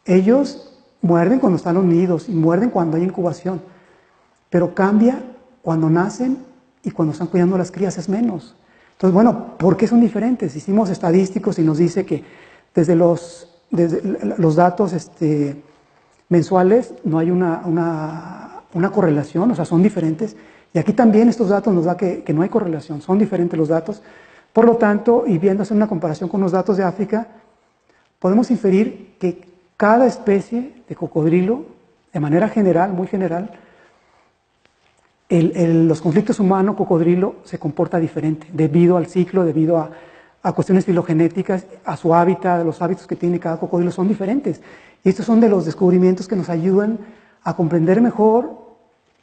ellos muerden cuando están los nidos y muerden cuando hay incubación, pero cambia cuando nacen y cuando están cuidando a las crías es menos. Entonces, bueno, ¿por qué son diferentes? Hicimos estadísticos y nos dice que desde los datos mensuales no hay una correlación, o sea, son diferentes. Y aquí también estos datos nos da que no hay correlación, son diferentes los datos. Por lo tanto, y viendo hacer una comparación con los datos de África, podemos inferir que cada especie de cocodrilo, de manera general, muy general, los conflictos humano-cocodrilo se comporta diferente, debido al ciclo, debido a cuestiones filogenéticas, a su hábitat, los hábitos que tiene cada cocodrilo son diferentes. Y estos son de los descubrimientos que nos ayudan a comprender mejor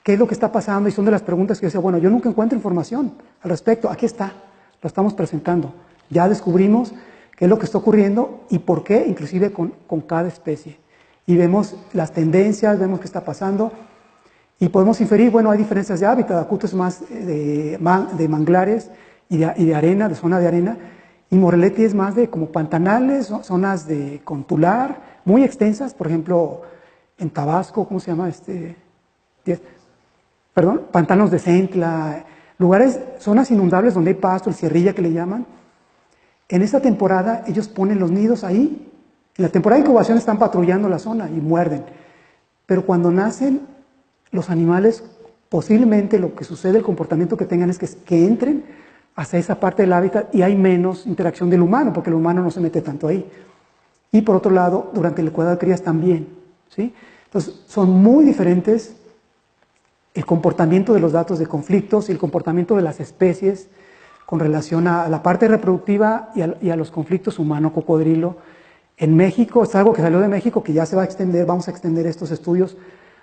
qué es lo que está pasando, y son de las preguntas que yo decía, bueno, yo nunca encuentro información al respecto, aquí está, lo estamos presentando. Ya descubrimos qué es lo que está ocurriendo y por qué, inclusive con cada especie. Y vemos las tendencias, vemos qué está pasando, y podemos inferir, bueno, hay diferencias de hábitat. Acutus es más de manglares y de arena, de zona de arena, y Morelletti es más de como pantanales, zonas con tular, muy extensas, por ejemplo, en Tabasco, ¿cómo se llama? Pantanos de Centla, lugares, zonas inundables donde hay pasto, el cierrilla que le llaman. En esta temporada ellos ponen los nidos ahí. En la temporada de incubación están patrullando la zona y muerden. Pero cuando nacen los animales, posiblemente lo que sucede, el comportamiento que tengan es que entren hacia esa parte del hábitat y hay menos interacción del humano, porque el humano no se mete tanto ahí. Y por otro lado, durante el cuidado de crías también, ¿sí? Entonces, son muy diferentes el comportamiento de los datos de conflictos y el comportamiento de las especies con relación a la parte reproductiva y a los conflictos humano-cocodrilo. En México, es algo que salió de México, que ya se va a extender, vamos a extender estos estudios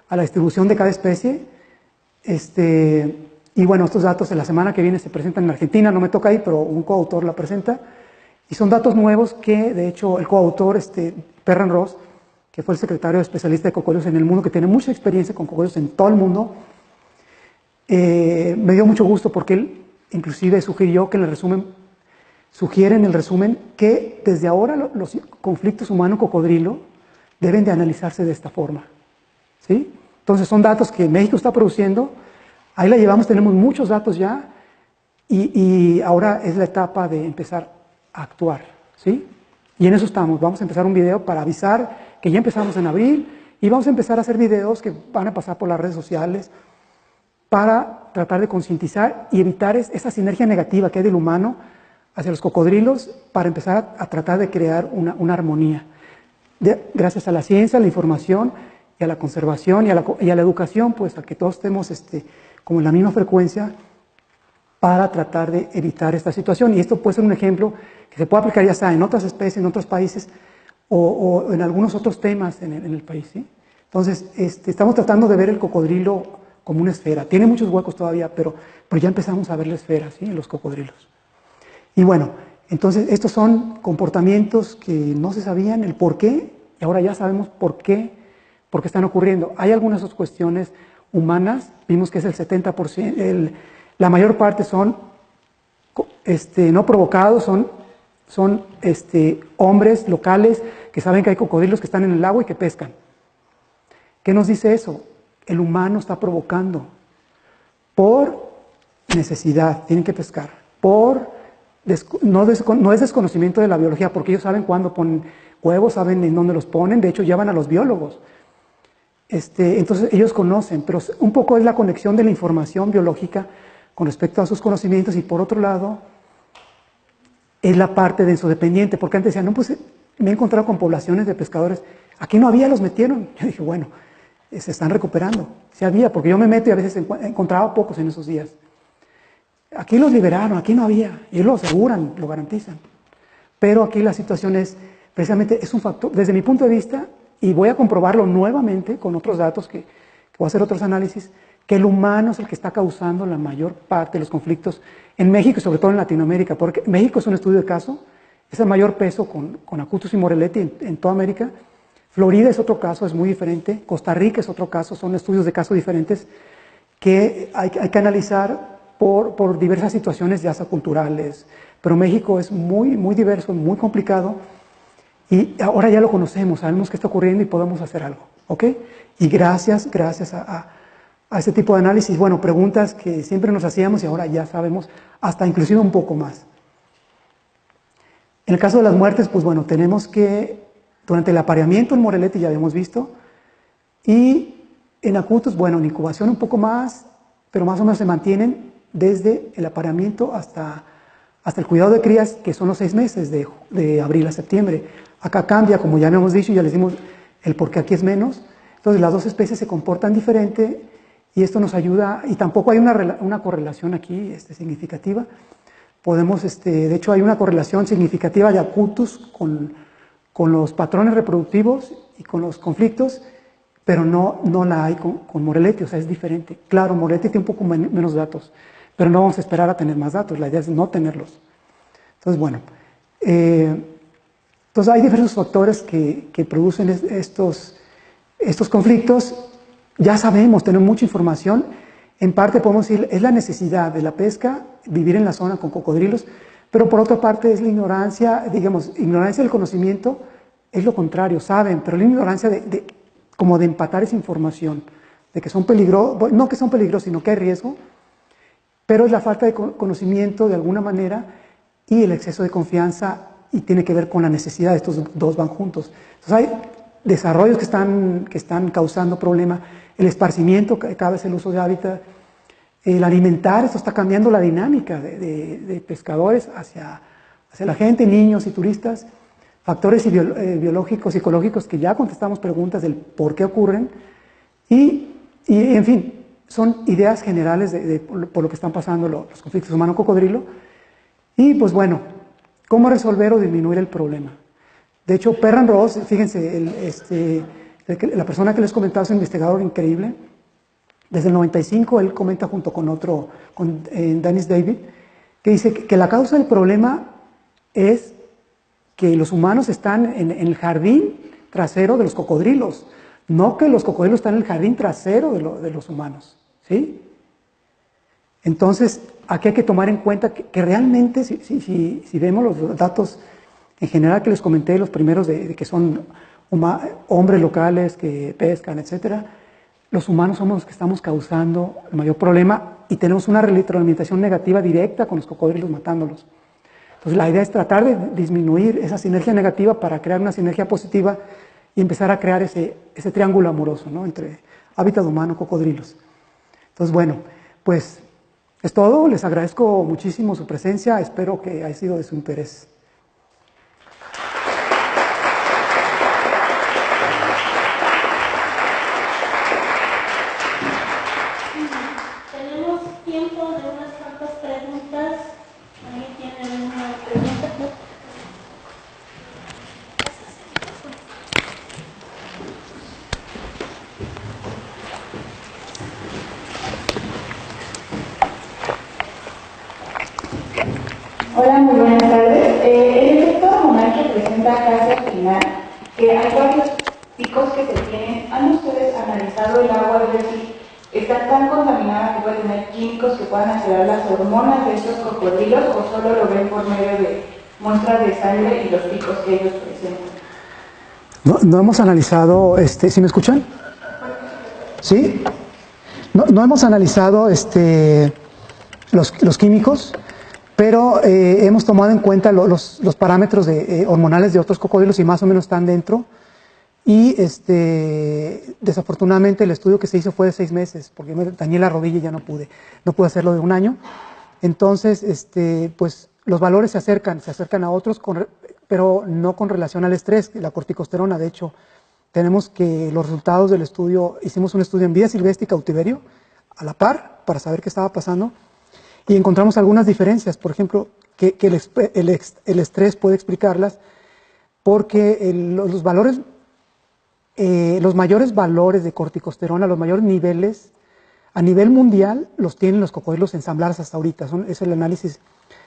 a la distribución de cada especie. Y bueno, estos datos en la semana que viene se presentan en Argentina, no me toca ahí, pero un coautor la presenta. Y son datos nuevos que, de hecho, el coautor, Perran Ross, que fue el secretario especialista de cocodrilos en el mundo, que tiene mucha experiencia con cocodrilos en todo el mundo, me dio mucho gusto porque él inclusive sugirió que en el resumen, sugiere en el resumen que desde ahora los conflictos humano-cocodrilo deben de analizarse de esta forma, ¿sí? Entonces son datos que México está produciendo, ahí la llevamos, tenemos muchos datos ya, y ahora es la etapa de empezar a actuar, ¿sí? Y en eso estamos, vamos a empezar un video para avisar que ya empezamos en abril, y vamos a empezar a hacer videos que van a pasar por las redes sociales para tratar de concientizar y evitar esa sinergia negativa que hay del humano hacia los cocodrilos, para empezar a tratar de crear una armonía. Gracias a la ciencia, a la información, y a la conservación y a la educación, pues a que todos estemos como en la misma frecuencia para tratar de evitar esta situación. Y esto puede ser un ejemplo que se puede aplicar ya sea en otras especies, en otros países o en algunos otros temas en el país, ¿sí? Entonces, estamos tratando de ver el cocodrilo como una esfera. Tiene muchos huecos todavía, pero ya empezamos a ver la esfera, ¿sí? En los cocodrilos. Y bueno, entonces estos son comportamientos que no se sabían el por qué, y ahora ya sabemos por qué están ocurriendo. Hay algunas otras cuestiones humanas, vimos que es el 70%, la mayor parte son no provocados, son hombres locales que saben que hay cocodrilos que están en el agua y que pescan. ¿Qué nos dice eso? El humano está provocando por necesidad, tienen que pescar, no es desconocimiento de la biología, porque ellos saben cuándo huevos, saben en dónde los ponen, de hecho llevan a los biólogos. Entonces ellos conocen, pero un poco es la conexión de la información biológica con respecto a sus conocimientos, y por otro lado es la parte densodependiente, porque antes decían, no, pues me he encontrado con poblaciones de pescadores, aquí no había, los metieron. Yo dije, bueno, se están recuperando, sí había, porque yo me meto y a veces encontraba pocos en esos días. Aquí los liberaron, aquí no había, y ellos lo aseguran, lo garantizan. Pero aquí la situación es, precisamente, es un factor, desde mi punto de vista, y voy a comprobarlo nuevamente con otros datos, que voy a hacer otros análisis, que el humano es el que está causando la mayor parte de los conflictos en México y sobre todo en Latinoamérica, porque México es un estudio de caso, es el mayor peso con Acutus y Moretti en toda América. Florida es otro caso, es muy diferente. Costa Rica es otro caso, son estudios de caso diferentes que hay que analizar por diversas situaciones, ya sea culturales, pero México es muy, muy diverso, muy complicado, y ahora ya lo conocemos, sabemos qué está ocurriendo y podemos hacer algo, ¿ok? Y gracias a este tipo de análisis, bueno, preguntas que siempre nos hacíamos y ahora ya sabemos hasta inclusive un poco más. En el caso de las muertes, pues bueno, tenemos que, durante el apareamiento en Moretti ya habíamos visto, y en Acutus, bueno, en incubación un poco más, pero más o menos se mantienen desde el apareamiento hasta el cuidado de crías, que son los 6 meses, de abril a septiembre. Acá cambia, como ya hemos dicho, ya les dimos el por qué aquí es menos. Entonces las dos especies se comportan diferente y esto nos ayuda, y tampoco hay una correlación aquí significativa. Podemos, de hecho hay una correlación significativa de Acutus con los patrones reproductivos y con los conflictos, pero no la hay con Moretti, o sea, es diferente. Claro, Moretti tiene un poco menos datos, pero no vamos a esperar a tener más datos, la idea es no tenerlos. Entonces, bueno, entonces hay diversos factores que producen estos conflictos. Ya sabemos, tenemos mucha información. En parte podemos decir, es la necesidad de la pesca, vivir en la zona con cocodrilos, pero por otra parte es la ignorancia, digamos, ignorancia del conocimiento, es lo contrario, saben, pero la ignorancia como de empatar esa información, de que son peligrosos, no que son peligrosos, sino que hay riesgo, pero es la falta de conocimiento de alguna manera y el exceso de confianza, y tiene que ver con la necesidad, estos dos van juntos. Entonces hay desarrollos que están causando problemas, el esparcimiento, cada vez el uso de hábitat, el alimentar, esto está cambiando la dinámica de pescadores hacia la gente, niños y turistas, factores biológicos, psicológicos, que ya contestamos preguntas del por qué ocurren, y en fin, son ideas generales por lo que están pasando los conflictos humano-cocodrilo, y pues bueno, ¿cómo resolver o disminuir el problema? De hecho, Perran Ross, fíjense, la persona que les comentaba es un investigador increíble. Desde el 95 él comenta junto con otro, con Dennis David, que dice que la causa del problema es que los humanos están en el jardín trasero de los cocodrilos, no que los cocodrilos están en el jardín trasero de los humanos, ¿sí? Entonces, aquí hay que tomar en cuenta que realmente, si vemos los datos en general que les comenté, los primeros de que son hombres locales que pescan, etcétera, los humanos somos los que estamos causando el mayor problema y tenemos una retroalimentación negativa directa con los cocodrilos matándolos. Entonces la idea es tratar de disminuir esa sinergia negativa para crear una sinergia positiva y empezar a crear ese triángulo amoroso, ¿no?, entre hábitat humano, cocodrilos. Entonces, bueno, pues es todo. Les agradezco muchísimo su presencia, espero que haya sido de su interés. Tenemos tiempo de unas cuantas preguntas. ¿Alguien tiene alguna pregunta? Hola, muy buenas tardes. El efecto hormonal que presenta casi al final, que hay varios picos que se tienen. ¿Han ustedes analizado el agua y ver si está tan contaminada que puede tener químicos que puedan alterar las hormonas de estos cocodrilos, o solo lo ven por medio de muestras de sangre y los picos que ellos presentan? No hemos analizado, ¿sí me escuchan? ¿Sí? No hemos analizado los químicos, pero hemos tomado en cuenta los parámetros hormonales de otros cocodrilos y más o menos están dentro. Y desafortunadamente el estudio que se hizo fue de 6 meses, porque me dañé la rodilla y ya no pude hacerlo de 1 año. Entonces, pues los valores se acercan a otros, pero no con relación al estrés, la corticosterona. De hecho, tenemos que los resultados del estudio, hicimos un estudio en vida silvestre y cautiverio, a la par, para saber qué estaba pasando, y encontramos algunas diferencias. Por ejemplo, que el estrés puede explicarlas, porque los valores, los mayores valores de corticosterona, los mayores niveles, a nivel mundial, los tienen los cocodrilos ensamblados hasta ahorita. Es el análisis.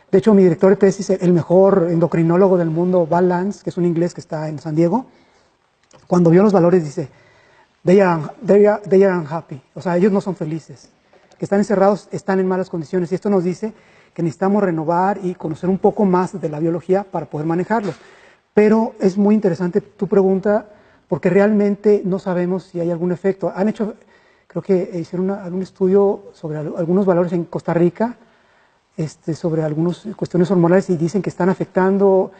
De hecho, mi director de tesis, el mejor endocrinólogo del mundo, Val Lance, que es un inglés que está en San Diego, cuando vio los valores dice, they are unhappy. O sea, ellos no son felices. Que están encerrados, están en malas condiciones. Y esto nos dice que necesitamos renovar y conocer un poco más de la biología para poder manejarlos. Pero es muy interesante tu pregunta, porque realmente no sabemos si hay algún efecto. Han hecho, creo que hicieron algún estudio sobre algunos valores en Costa Rica, sobre algunas cuestiones hormonales, y dicen que están afectando,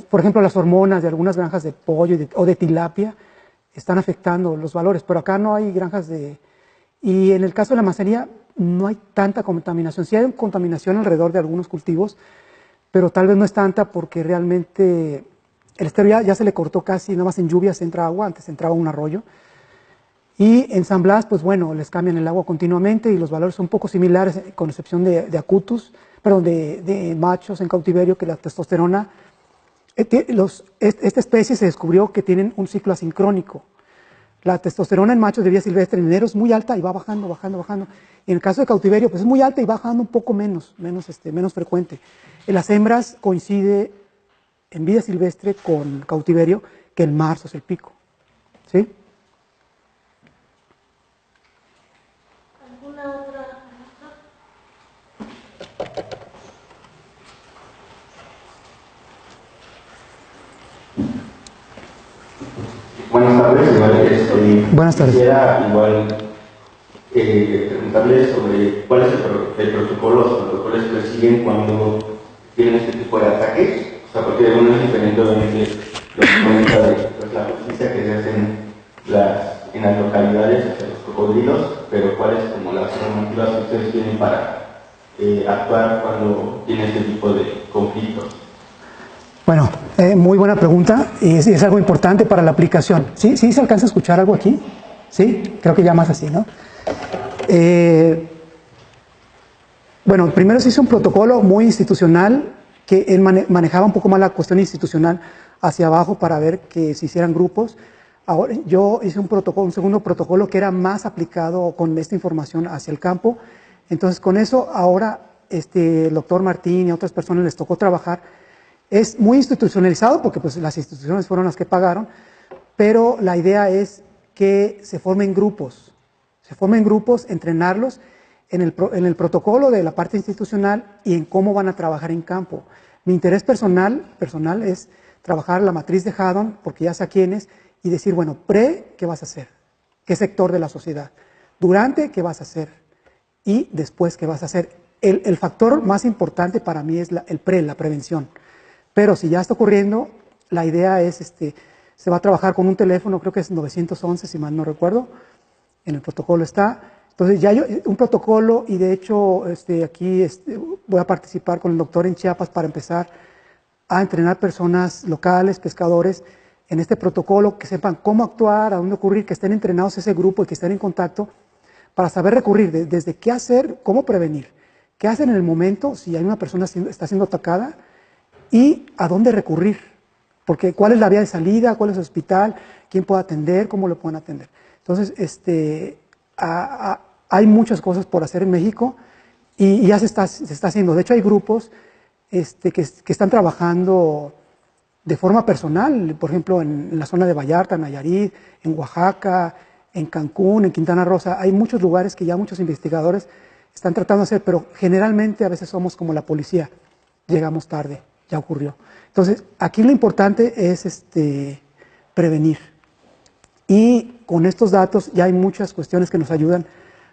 por ejemplo, las hormonas de algunas granjas de pollo o de tilapia, están afectando los valores, pero acá no hay granjas de... Y en el caso de la macería no hay tanta contaminación. Sí hay contaminación alrededor de algunos cultivos, pero tal vez no es tanta porque realmente el estero ya se le cortó casi, nada más en lluvias entra agua, antes entraba un arroyo. Y en San Blas, pues bueno, les cambian el agua continuamente y los valores son un poco similares, con excepción de acutus, perdón, de machos en cautiverio, que la testosterona. Esta especie se descubrió que tienen un ciclo asincrónico. La testosterona en machos de vida silvestre en enero es muy alta y va bajando, bajando, bajando. Y en el caso de cautiverio, pues es muy alta y va bajando un poco menos frecuente. En las hembras coincide en vida silvestre con cautiverio que en marzo es el pico. ¿Sí? ¿Alguna otra? Buenas tardes, Buenas tardes. Quisiera igual preguntarle sobre cuál es el protocolo, los protocolos que siguen cuando tienen este tipo de ataques. O sea, porque uno es diferente, obviamente, lo que comenta de pues, la justicia que se hace en las localidades hacia los cocodrilos, pero cuáles como las normativas que ustedes tienen para actuar cuando tienen este tipo de conflictos. Bueno, muy buena pregunta y es algo importante para la aplicación. ¿Sí se alcanza a escuchar algo aquí? ¿Sí? Creo que ya más así, ¿no? Bueno, primero se hizo un protocolo muy institucional que él manejaba un poco más la cuestión institucional hacia abajo para ver que se hicieran grupos. Ahora yo hice un segundo protocolo que era más aplicado con esta información hacia el campo. Entonces con eso ahora el doctor Martín y a otras personas les tocó trabajar. Es muy institucionalizado porque pues, las instituciones fueron las que pagaron, pero la idea es que se formen grupos, entrenarlos en el protocolo de la parte institucional y en cómo van a trabajar en campo. Mi interés personal es trabajar la matriz de Haddon, porque ya sé quién es, y decir, bueno, ¿qué vas a hacer? ¿Qué sector de la sociedad? Durante, ¿qué vas a hacer? Y después, ¿qué vas a hacer? El factor más importante para mí es la prevención. Pero si ya está ocurriendo, la idea es, se va a trabajar con un teléfono, creo que es 911, si mal no recuerdo, en el protocolo está. Entonces ya hay un protocolo y de hecho aquí voy a participar con el doctor en Chiapas para empezar a entrenar personas locales, pescadores, en este protocolo, que sepan cómo actuar, a dónde ocurrir, que estén entrenados ese grupo y que estén en contacto para saber recurrir desde qué hacer, cómo prevenir, qué hacer en el momento si hay una persona que está siendo atacada, y a dónde recurrir, porque cuál es la vía de salida, cuál es el hospital, quién puede atender, cómo lo pueden atender. Entonces, hay muchas cosas por hacer en México y ya se está haciendo. De hecho, hay grupos que están trabajando de forma personal, por ejemplo, en la zona de Vallarta, Nayarit, en Oaxaca, en Cancún, en Quintana Roo. Hay muchos lugares que ya muchos investigadores están tratando de hacer, pero generalmente a veces somos como la policía, llegamos tarde. Ya ocurrió. Entonces, aquí lo importante es prevenir. Y con estos datos ya hay muchas cuestiones que nos ayudan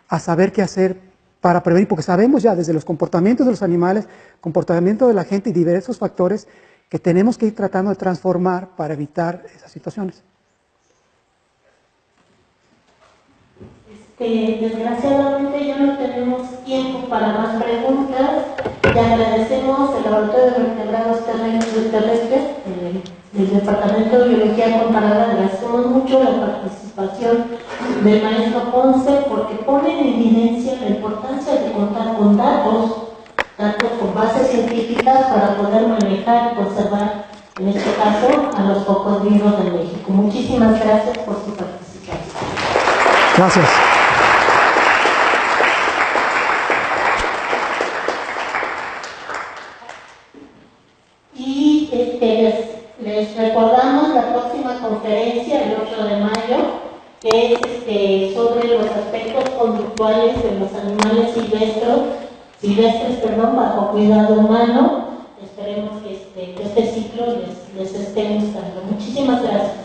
a saber qué hacer para prevenir, porque sabemos ya desde los comportamientos de los animales, comportamiento de la gente y diversos factores que tenemos que ir tratando de transformar para evitar esas situaciones. Desgraciadamente ya no tenemos tiempo para más preguntas. Le agradecemos al Laboratorio de Vertebrados Terrestres del Departamento de Biología Comparada. Agradecemos mucho la participación del maestro Ponce, porque pone en evidencia la importancia de contar con datos con bases científicas para poder manejar y conservar, en este caso, a los cocodrilos de México. Muchísimas gracias por su participación. Gracias. Y les recordamos la próxima conferencia, el 8 de mayo, que es sobre los aspectos conductuales de los animales silvestres, bajo cuidado humano. Esperemos que este ciclo les esté gustando. Muchísimas gracias.